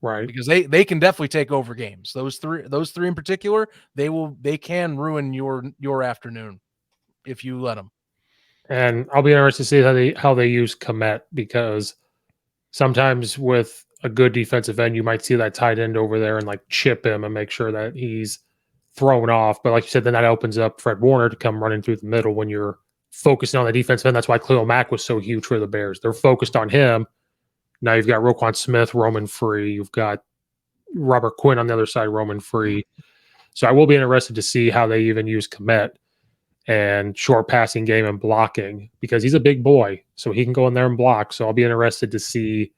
Right. Because they can definitely take over games. Those three in particular, they can ruin your afternoon if you let them. And I'll be interested to see how they use Komet, because sometimes with a good defensive end, you might see that tight end over there and like chip him and make sure that he's thrown off. But like you said, then that opens up Fred Warner to come running through the middle when you're focusing on the defensive end. That's why Khalil Mack was so huge for the Bears. They're focused on him. Now you've got Roquan Smith roaming free. You've got Robert Quinn on the other side roaming free. So I will be interested to see how they even use Komet and short passing game and blocking, because he's a big boy, so he can go in there and block. So I'll be interested to see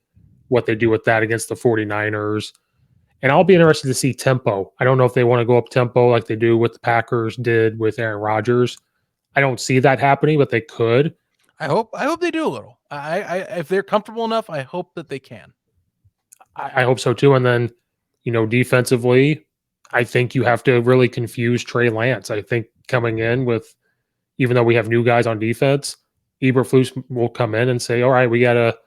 what they do with that against the 49ers. And I'll be interested to see tempo. I don't know if they want to go up tempo like they do with the Packers did with Aaron Rodgers. I don't see that happening, but they could. I hope they do a little. I if they're comfortable enough, I hope that they can. I hope so too. And then, defensively, I think you have to really confuse Trey Lance. I think coming in with, even though we have new guys on defense, Eberflus will come in and say, all right, we got to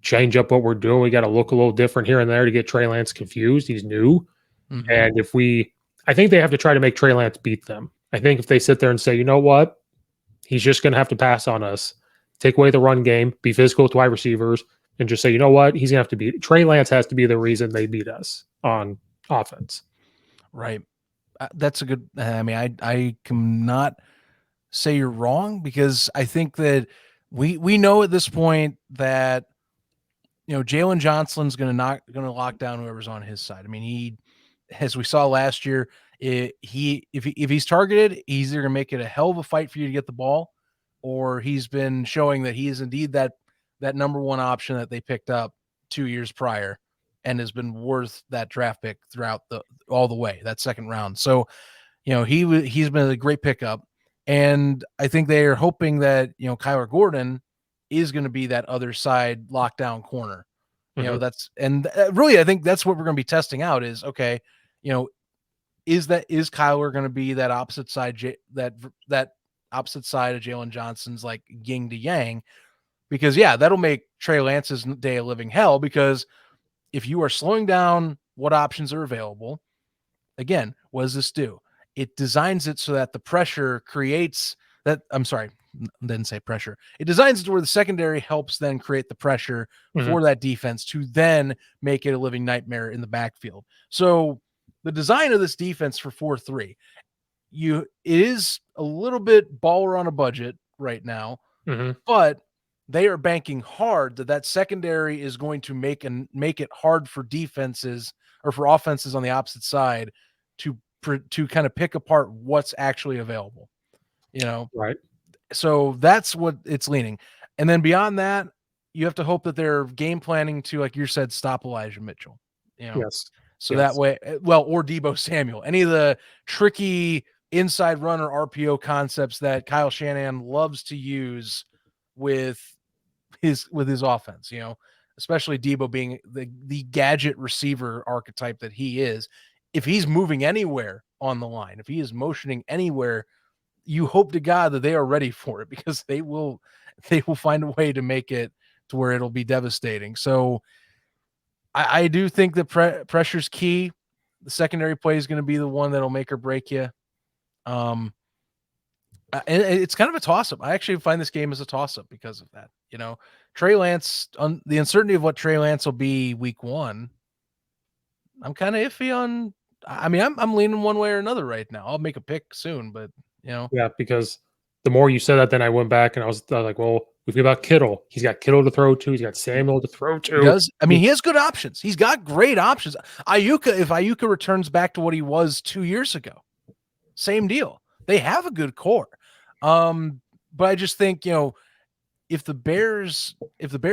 change up what we're doing. We got to look a little different here and there to get Trey Lance confused. He's new. Mm-hmm. And I think they have to try to make Trey Lance beat them. I think if they sit there and say, you know what, he's just going to have to pass on us, take away the run game, be physical with wide receivers, and just say, you know what, he's going to have to beat. Trey Lance has to be the reason they beat us on offense. Right. That's a good, I mean, I cannot say you're wrong, because I think that we know at this point that, Jalen Johnson's going to lock down whoever's on his side. I mean, he, as we saw last year, if he's targeted, he's either going to make it a hell of a fight for you to get the ball, or he's been showing that he is indeed that number one option that they picked up 2 years prior and has been worth that draft pick throughout all the way, that second round. So, he's been a great pickup. And I think they are hoping that, Kyler Gordon is going to be that other side lockdown corner. You know, Mm-hmm. really, I think that's what we're going to be testing out is, okay, you know, is Kyler going to be that opposite side, that opposite side of Jalen Johnson's like yin to yang? Because yeah, that'll make Trey Lance's day a living hell, because if you are slowing down what options are available, again, what does this do? It designs it so that the pressure creates that. I'm sorry, didn't say pressure. It designs it to where the secondary helps then create the pressure Mm-hmm. for that defense to then make it a living nightmare in the backfield. So the design of this defense for 4-3, it is a little bit baller on a budget right now, Mm-hmm. but they are banking hard that secondary is going to make it hard for defenses or for offenses on the opposite side to kind of pick apart what's actually available, you know. Right. So that's what it's leaning. And then beyond that, you have to hope that they're game planning to, like you said, stop Elijah Mitchell, you know. Yes. So that Yes. way, well, or Deebo Samuel, any of the tricky inside runner RPO concepts that Kyle Shanahan loves to use with his offense, you know, especially Deebo being the gadget receiver archetype that he is. If he's moving anywhere on the line, if he is motioning anywhere, you hope to God that they are ready for it, because they will find a way to make it to where it'll be devastating. So I do think that pressure's key. The secondary play is going to be the one that'll make or break you. And it's kind of a toss-up. I actually find this game as a toss-up because of that. You know, Trey Lance, the uncertainty of what Trey Lance will be week 1, I'm kind of iffy on. I mean, I'm leaning one way or another right now. I'll make a pick soon, but you know, Yeah, because the more you said that, then I went back and I was like, well, we forget about Kittle. He's got Kittle to throw to. He's got Samuel to throw he to. does. I mean, he has good options. He's got great options. If Ayuka returns back to what he was 2 years ago, same deal. They have a good core. But I just think, you know, if the Bears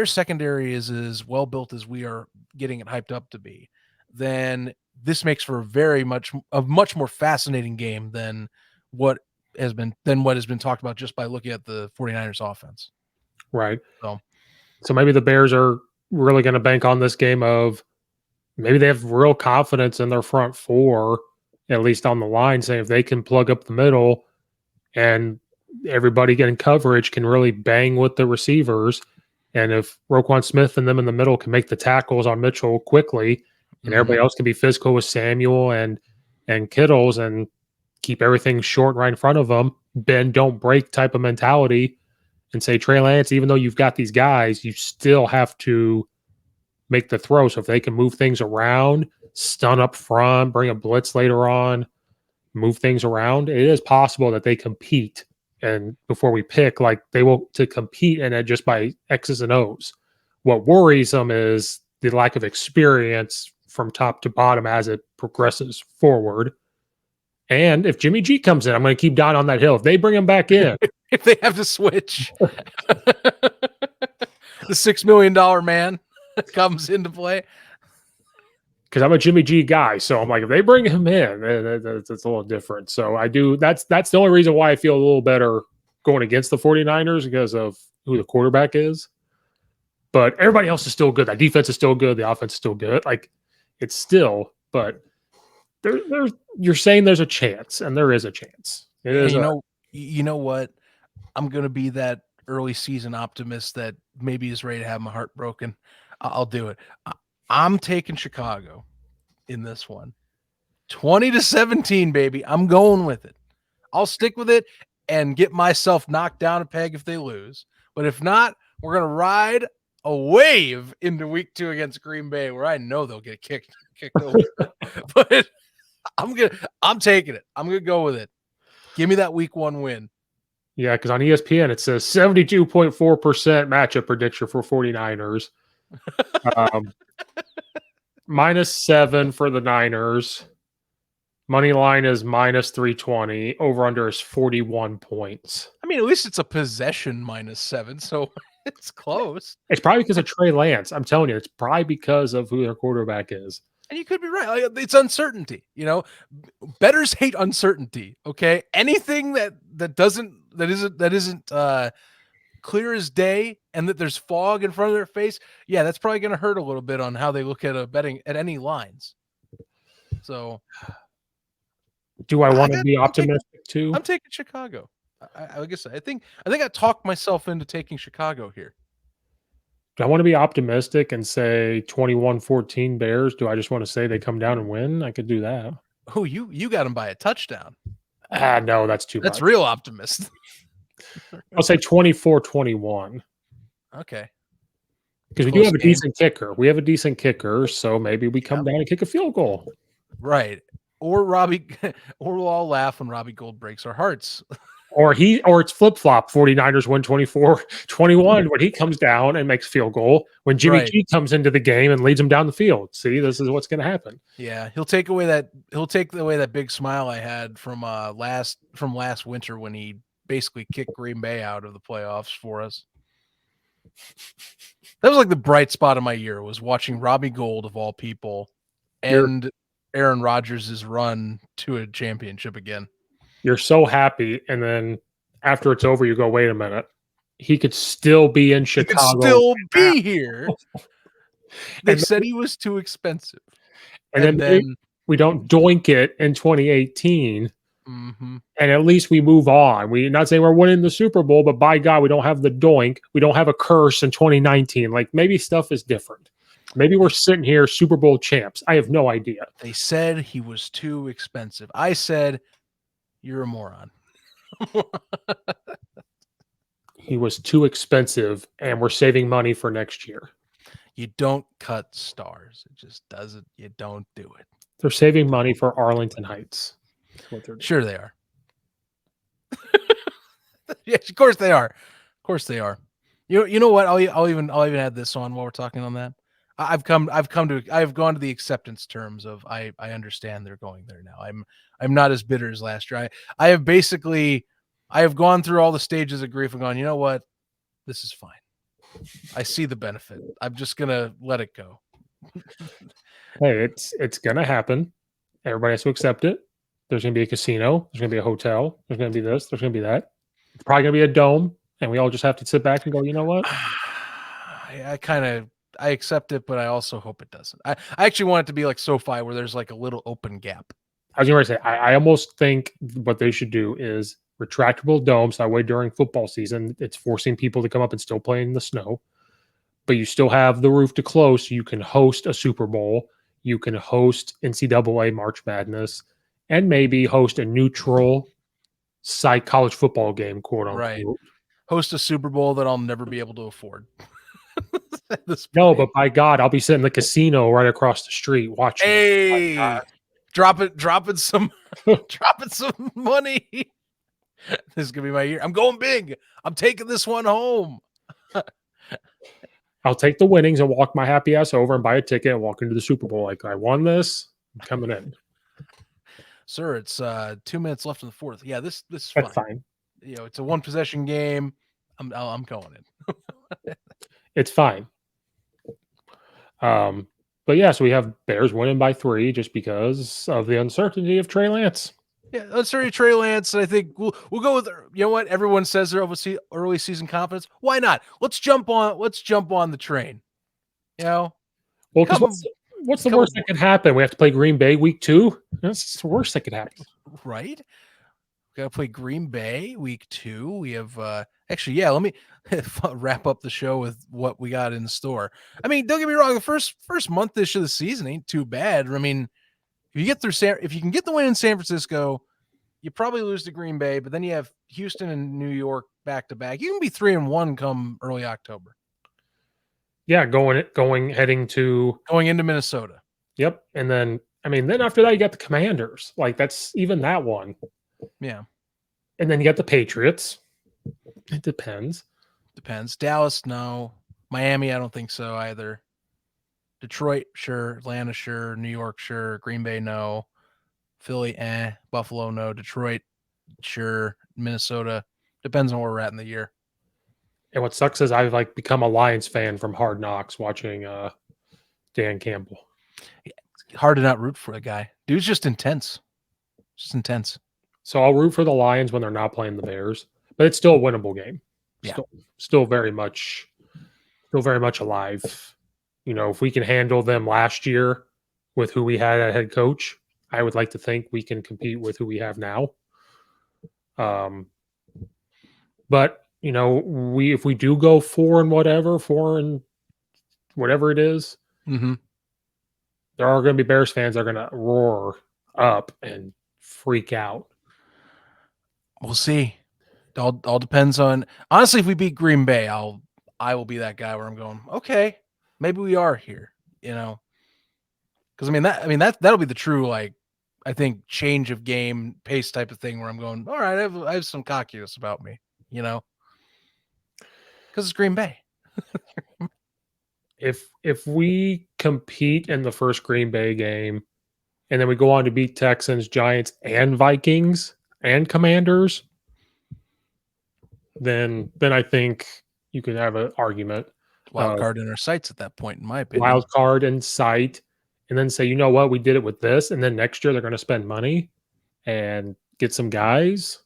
secondary is as well built as we are getting it hyped up to be, then this makes for a much more fascinating game than what has been talked about just by looking at the 49ers offense. Right. So maybe the Bears are really going to bank on this game of maybe they have real confidence in their front four, at least on the line, saying if they can plug up the middle and everybody getting coverage can really bang with the receivers. And if Roquan Smith and them in the middle can make the tackles on Mitchell quickly, and everybody else can be physical with Samuel and Kittles and keep everything short right in front of them, bend, don't break type of mentality, and say, Trey Lance, even though you've got these guys, you still have to make the throw. So if they can move things around, stun up front, bring a blitz later on, move things around, it is possible that they compete. And before we pick, like they will to compete in it just by X's and O's. What worries them is the lack of experience from top to bottom as it progresses forward. And if Jimmy G comes in, I'm going to keep dying on that hill. If they bring him back in, if they have to switch, the $6 million man comes into play. Because I'm a Jimmy G guy, so I'm like, if they bring him in, it's a little different. So I do. That's the only reason why I feel a little better going against the 49ers, because of who the quarterback is. But everybody else is still good. That defense is still good. The offense is still good. Like it's still, but you're saying there's a chance, and there is a chance. It is. You know what? I'm gonna be that early season optimist that maybe is ready to have my heart broken. I'll do it. I'm taking Chicago in this one. 20-17, baby. I'm going with it. I'll stick with it and get myself knocked down a peg if they lose. But if not, we're going to ride a wave into week 2 against Green Bay, where I know they'll get kicked over. But I'm taking it. I'm going to go with it. Give me that week 1 win. Yeah, because on ESPN it says 72.4% matchup prediction for 49ers. -7 for the Niners. Money line is -320. Over under is 41 points. I mean, at least it's a possession -7, so it's close. It's probably because of Trey Lance. I'm telling you, it's probably because of who their quarterback is. And you could be right. Like, it's uncertainty. You know, bettors hate uncertainty. Okay, anything that isn't clear as day and that there's fog in front of their face, yeah, that's probably going to hurt a little bit on how they look at a betting at any lines. So, do I want to be optimistic too? I'm taking Chicago. Like I said, I think I talked myself into taking Chicago here. Do I want to be optimistic and say 21-14 Bears? Do I just want to say they come down and win? I could do that. Oh, you got them by a touchdown. No, that's too That's much. real optimist. I'll say 24-21. Okay. Because we do have a decent kicker. We have a decent kicker, so maybe we come down and kick a field goal. Right. Or we'll all laugh when Robbie Gould breaks our hearts. Or it's flip-flop. 49ers win 24-21 when he comes down and makes field goal. When Jimmy G comes into the game and leads him down the field. See, this is what's going to happen. Yeah, he'll take away that big smile I had from last winter when he basically kicked Green Bay out of the playoffs for us. That was like the bright spot of my year, was watching Robbie Gould, of all people, and Aaron Rodgers' run to a championship again. You're so happy, and then after it's over, you go, wait a minute. He could still be in Chicago. He could still be here. They said he was too expensive. And then we don't doink it in 2018. Mm-hmm. And at least we move on. We're not saying we're winning the Super Bowl, but by God, we don't have the doink. We don't have a curse in 2019. Like, maybe stuff is different. Maybe we're sitting here Super Bowl champs. I have no idea. They said he was too expensive. I said, you're a moron. He was too expensive, and we're saving money for next year. You don't cut stars. It just doesn't. You don't do it. They're saving money for Arlington Heights. Sure they are. Yes, of course they are. Of course they are. You know what? I'll even add this on while we're talking on that. I've gone to the acceptance terms of I understand they're going there now. I'm not as bitter as last year. I have gone through all the stages of grief and gone, you know what? This is fine. I see the benefit. I'm just gonna let it go. Hey, it's gonna happen. Everybody has to accept it. There's gonna be a casino. There's gonna be a hotel. There's gonna be this. There's gonna be that. It's probably gonna be a dome, and we all just have to sit back and go, you know what? I accept it, but I also hope it doesn't. I actually want it to be like SoFi, where there's like a little open gap. I was going to say, I almost think what they should do is retractable domes. That way, during football season, it's forcing people to come up and still play in the snow, but you still have the roof to close, so you can host a Super Bowl, you can host NCAA March Madness, and maybe host a neutral site college football game, quote unquote. Right. Host a Super Bowl that I'll never be able to afford. No, but by God, I'll be sitting in the casino right across the street watching. Hey, dropping some money. This is gonna be my year. I'm going big. I'm taking this one home. I'll take the winnings and walk my happy ass over and buy a ticket and walk into the Super Bowl. Like, I won this. I'm coming in. Sir, it's 2 minutes left in the fourth. Yeah, this is That's fine. You know, it's a one possession game. I'm going in. It's fine. But yeah, so we have Bears winning by 3 just because of the uncertainty of Trey Lance. Yeah, uncertainty Trey Lance. And I think we'll go with, you know what, everyone says they're obviously early season confidence. Why not? Let's jump on the train. You know, well, what's the worst that could happen? We have to play Green Bay week 2. That's the worst that could happen, right? We got to play Green Bay week 2. We have actually, yeah. Let me wrap up the show with what we got in store. I mean, don't get me wrong. The first month-ish of the season ain't too bad. I mean, if you can get the win in San Francisco, you probably lose to Green Bay, but then you have Houston and New York back to back. You can be 3-1 come early October. Yeah, heading into Minnesota. Yep, and then then after that you got the Commanders. Like, that's even that one. Yeah, and then you got the Patriots. It depends. Dallas, no. Miami, I don't think so either. Detroit, sure. Atlanta, sure. New York, sure. Green Bay, no. Philly, Buffalo, no. Detroit, sure. Minnesota, depends on where we're at in the year. And what sucks is I've become a Lions fan from Hard Knocks watching Dan Campbell. Hard to not root for the guy. Dude's just intense. Just intense. So I'll root for the Lions when they're not playing the Bears, but it's still a winnable game. Yeah. Still very much alive. You know, if we can handle them last year with who we had at head coach, I would like to think we can compete with who we have now. But you know, if we do go 4 and whatever it is, Mm-hmm. there are going to be Bears fans that are going to roar up and freak out. We'll see. All depends on, honestly, if we beat Green Bay, I will be that guy where I'm going, okay, maybe we are here, you know. Because that'll be the true, like, I think, change of game pace type of thing where I'm going, all right, I have some cockiness about me, you know, because it's Green Bay. If we compete in the first Green Bay game and then we go on to beat Texans, Giants, and Vikings and Commanders, then I think you can have an argument. Wild card in our sights at that point, in my opinion. Wild card in sight, and then say, you know what, we did it with this, and then next year they're going to spend money and get some guys.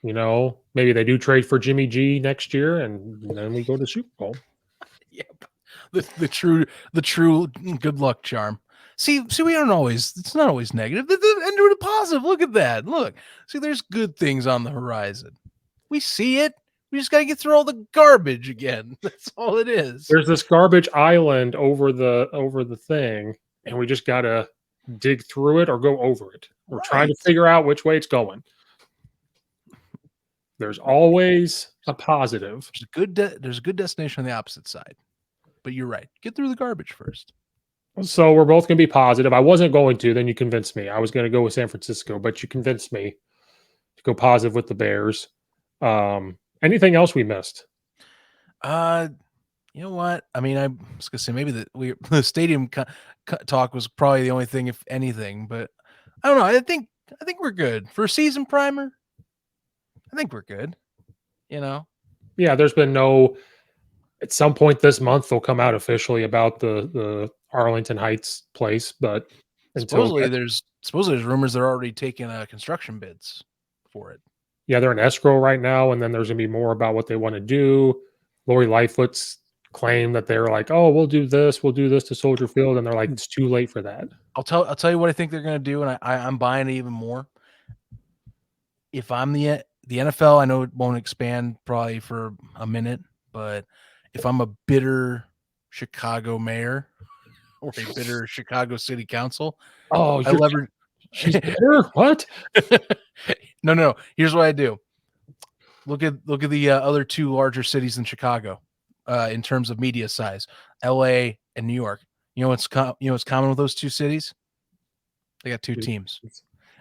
You know, maybe they do trade for Jimmy G next year, and then we go to Super Bowl. Yep. The true good luck charm. See, we aren't always. It's not always negative. And do the positive. Look at that. Look. See, there's good things on the horizon. We see it. We just got to get through all the garbage again. That's all it is. There's this garbage island over the thing, and we just got to dig through it or go over it. We're trying to figure out which way it's going. There's always a positive. There's a good destination on the opposite side. But you're right. Get through the garbage first. So we're both going to be positive. I wasn't going to, then you convinced me. I was going to go with San Francisco, but you convinced me to go positive with the Bears. Anything else we missed? You know what? I mean, I was gonna say maybe the stadium talk was probably the only thing, if anything. But I don't know. I think we're good for a season primer. I think we're good. You know. Yeah, there's been no. At some point this month, they'll come out officially about the Arlington Heights place, but supposedly there's rumors they're already taking construction bids for it. Yeah, they're in escrow right now, and then there's gonna be more about what they want to do. Lori Lightfoot's claim that they're like, "Oh, we'll do this to Soldier Field," and they're like, "It's too late for that." I'll tell you what I think they're gonna do, and I'm buying it even more. If I'm the NFL, I know it won't expand probably for a minute, but if I'm a bitter Chicago mayor or a bitter Chicago City Council, she's bitter. What? No. Here's what I do. Look at the other two larger cities in Chicago, in terms of media size, L.A. and New York. You know what's common with those two cities? They got two teams.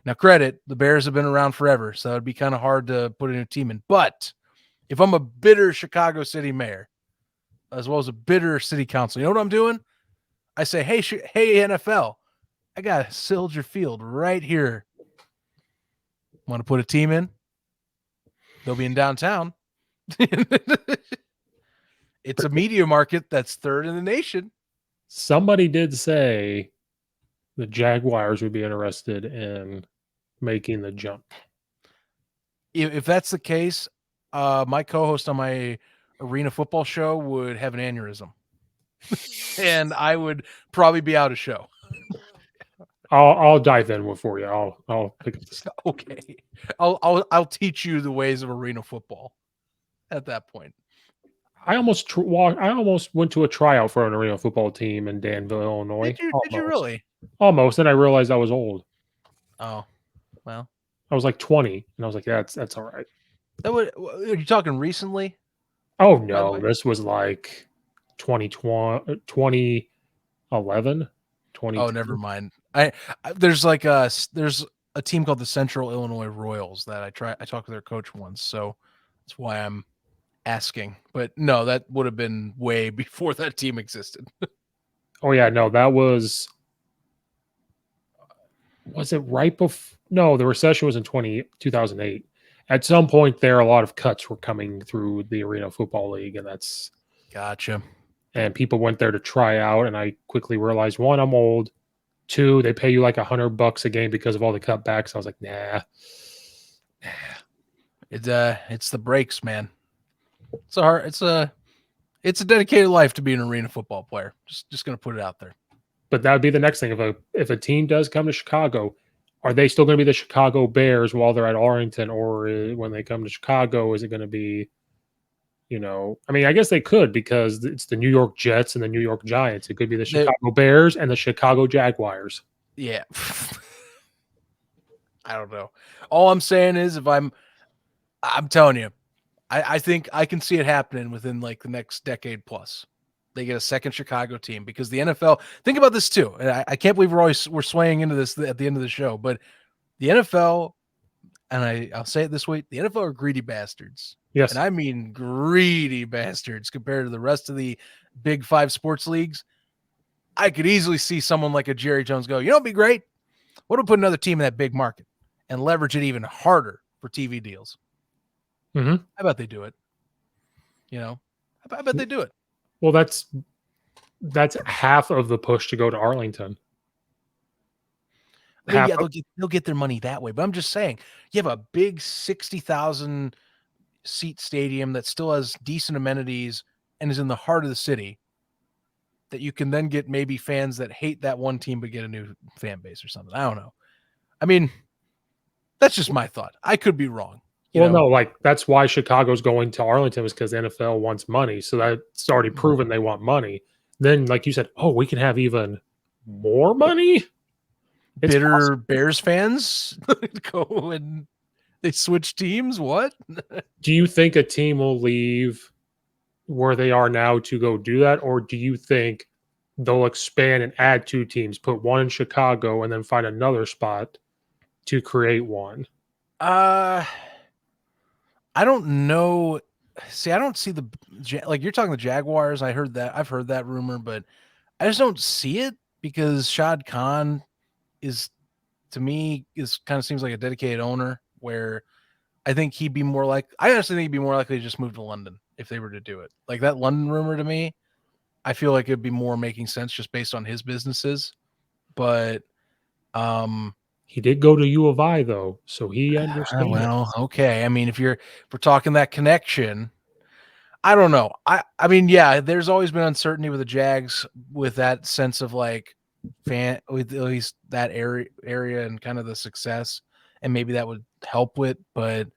Now, credit, the Bears have been around forever, so it'd be kind of hard to put a new team in. But if I'm a bitter Chicago City mayor, as well as a bitter city council, you know what I'm doing? I say, hey NFL, I got Soldier Field right here. Want to put a team in? They'll be in downtown. It's a media market that's third in the nation. Somebody did say the Jaguars would be interested in making the jump. If that's the case, my co-host on my arena football show would have an aneurysm. And I would probably be out of show. I'll dive in for you. I'll pick up this. Okay. I'll teach you the ways of arena football at that point. I almost went to a tryout for an arena football team in Danville, Illinois. Did you really? Almost. Then I realized I was old. Oh, well. I was like 20, and I was like, yeah, that's all right. Are you talking recently? Oh, no. This was like 2011, 2010. Oh, never mind. There's a team called the Central Illinois Royals that I talked with their coach once, so that's why I'm asking. But no, that would have been way before that team existed. Oh yeah, no, that was it right before? No, the recession was in 2008. At some point there, a lot of cuts were coming through the Arena Football League, and that's gotcha. And people went there to try out, and I quickly realized, one, I'm old. Two, they pay you like $100 a game because of all the cutbacks. I was like, nah. It's the breaks, man. It's a dedicated life to be an arena football player. Just going to put it out there. But that would be the next thing. If a team does come to Chicago, are they still going to be the Chicago Bears while they're at Arlington, or when they come to Chicago, is it going to be, I mean, I guess they could because it's the New York Jets and the New York Giants. It could be the Chicago Bears and the Chicago Jaguars. Yeah. I don't know. All I'm saying is I'm telling you, I think I can see it happening within like the next decade plus. They get a second Chicago team because the NFL. Think about this too. And I can't believe we're swaying into this at the end of the show, but the NFL, and I'll say it this way: the NFL are greedy bastards. Yes, and I mean greedy bastards compared to the rest of the big 5 sports leagues. I could easily see someone like a Jerry Jones go, it'd be great. What if we put another team in that big market and leverage it even harder for TV deals? Mm-hmm. I bet they do it. I bet they do it. Well, that's half of the push to go to Arlington. I mean, yeah, they'll get their money that way. But I'm just saying, you have a big 60,000 seat stadium that still has decent amenities and is in the heart of the city, that you can then get maybe fans that hate that one team but get a new fan base or something. I don't know. I mean, that's just my thought. I could be wrong. No, like that's why Chicago's going to Arlington is because the NFL wants money. So that's already proven they want money. Then, like you said, we can have even more money. Bitter Bears fans go and they switch teams. What? Do you think a team will leave where they are now to go do that? Or do you think they'll expand and add 2 teams, put one in Chicago and then find another spot to create one? I don't know. See, I don't see like you're talking the Jaguars. I've heard that rumor, but I just don't see it because Shad Khan to me kind of seems like a dedicated owner where I think I honestly think he'd be more likely to just move to London if they were to do it. Like that London rumor to me, I feel like it'd be more making sense just based on his businesses. But he did go to U of I though, so he understands. Well, okay. I mean, if we're talking that connection, I don't know. I mean, yeah, there's always been uncertainty with the Jags with that sense of like with at least that area and kind of the success, and maybe that would help with, but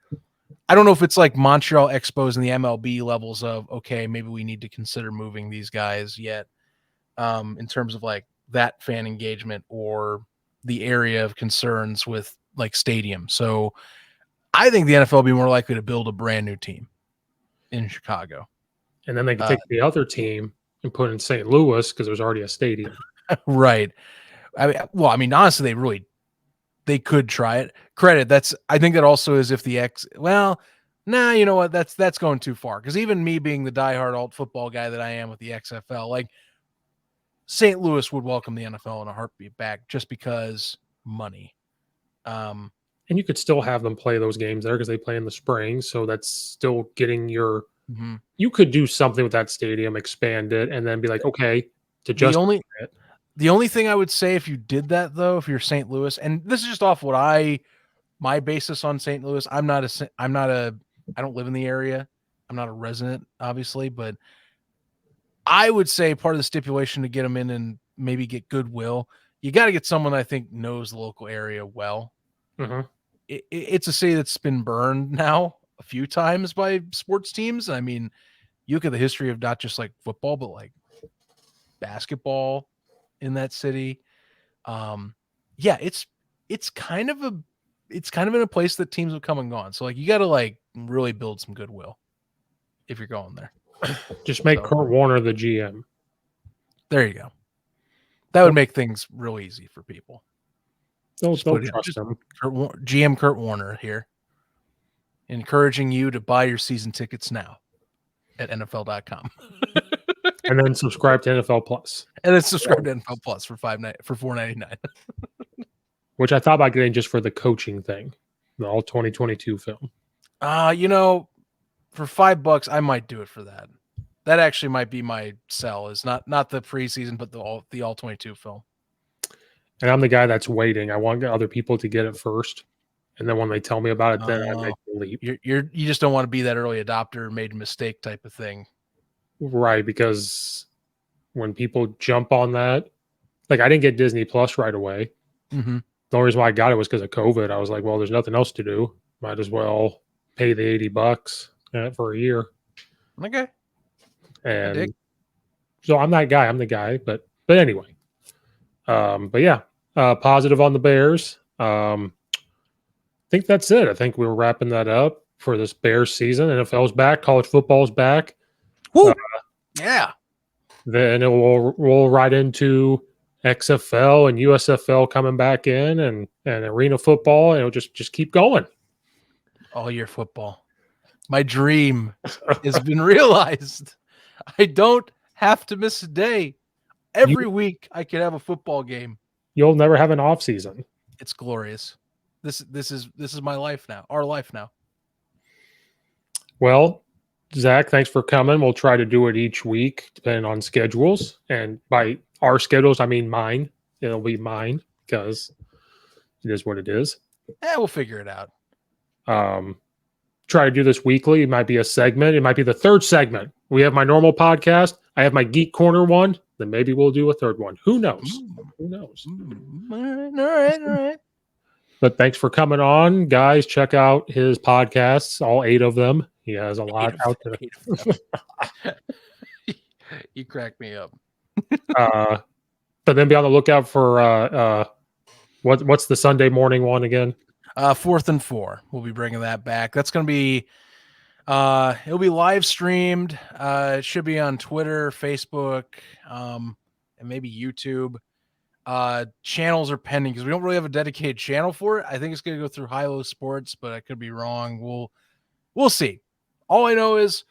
I don't know if it's like Montreal Expos and the MLB levels of, okay, maybe we need to consider moving these guys yet, in terms of like that fan engagement or the area of concerns with like stadium. So I think the NFL will be more likely to build a brand new team in Chicago. And then they can take the other team and put in St. Louis because there's already a stadium. Right. I mean, honestly, they could try it. I think that also is if you know what? That's going too far. Because even me being the diehard alt football guy that I am with the XFL, like St. Louis would welcome the NFL in a heartbeat back just because money. And you could still have them play those games there because they play in the spring. So that's still getting your. Mm-hmm. You could do something with that stadium, expand it, and then be like, okay, to just the only thing I would say if you did that though, if you're St. Louis, and this is just off my basis on St. Louis, I don't live in the area. I'm not a resident, obviously, but I would say part of the stipulation to get them in and maybe get goodwill, you got to get someone I think knows the local area well. Mm-hmm. It's a city that's been burned now a few times by sports teams. I mean, you look at the history of not just like football, but like basketball in that city. Yeah, it's kind of in a place that teams have come and gone. So like you got to like really build some goodwill if you're going there. Just make Kurt Warner the GM. There you go. That would make things real easy for people. Don't trust him. GM Kurt Warner here, encouraging you to buy your season tickets now at NFL.com. And then subscribe to NFL Plus. And then subscribe to NFL Plus for $4.99. Which I thought about getting just for the coaching thing, the all 2022 film. For $5, I might do it for that. That actually might be my sell. Is not the preseason, but the all 22 film. And I'm the guy that's waiting. I want other people to get it first, And then when they tell me about it, then I make the leap. You just don't want to be that early adopter, made a mistake type of thing. Right, because when people jump on that, like I didn't get Disney Plus right away. Mm-hmm. The only reason why I got it was because of COVID. I was like, well, there's nothing else to do. Might as well pay the $80 for a year. Okay. And so I'm that guy. I'm the guy. But anyway. But yeah, positive on the Bears. I think that's it. I think we're wrapping that up for this Bears season. NFL's back. College football's back. Woo! Yeah. Then it will roll right into XFL and USFL coming back in, and arena football, and it'll just keep going. All year football. My dream has been realized. I don't have to miss a day. Every week I could have a football game. You'll never have an off season. It's glorious. This is my life now. Our life now. Well, Zach, thanks for coming. We'll try to do it each week, depending on schedules. And by our schedules, I mean mine. It'll be mine because it is what it is. Yeah, we'll figure it out. Try to do this weekly. It might be a segment. It might be the third segment. We have my normal podcast. I have my Geek Corner one. Then maybe we'll do a third one. Who knows? Who knows? All right. But thanks for coming on, guys. Check out his podcasts, all 8 of them. He has a lot out there. You crack me up. But then be on the lookout for what's the Sunday morning one again? 4th and 4. We'll be bringing that back. That's going to be it'll be live streamed. It should be on Twitter, Facebook, and maybe YouTube. Channels are pending because we don't really have a dedicated channel for it. I think it's going to go through Hilo Sports, but I could be wrong. We'll see. All I know is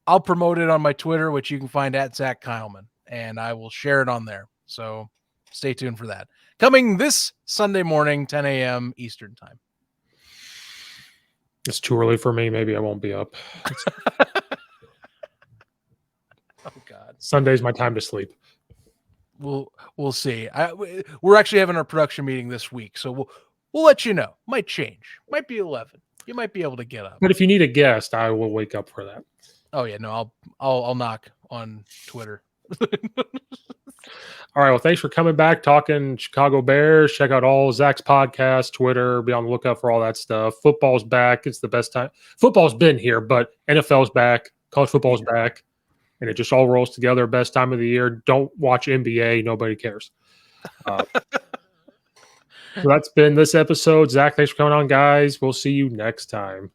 I'll promote it on my Twitter, which you can find at Zack Keilman, and I will share it on there. So stay tuned for that. Coming this Sunday morning, 10 a.m. Eastern time. It's too early for me. Maybe I won't be up. Oh God! Sunday's my time to sleep. We'll see. We're actually having our production meeting this week, so we'll let you know. Might change. Might be 11. You might be able to get up. But if you need a guest, I will wake up for that. Oh yeah, no, I'll knock on Twitter. All right. Well, thanks for coming back, talking Chicago Bears. Check out all Zach's podcasts, Twitter. Be on the lookout for all that stuff. Football's back. It's the best time. Football's been here, but NFL's back. College football's back. And it just all rolls together. Best time of the year. Don't watch NBA. Nobody cares. So that's been this episode. Zach, thanks for coming on, guys. We'll see you next time.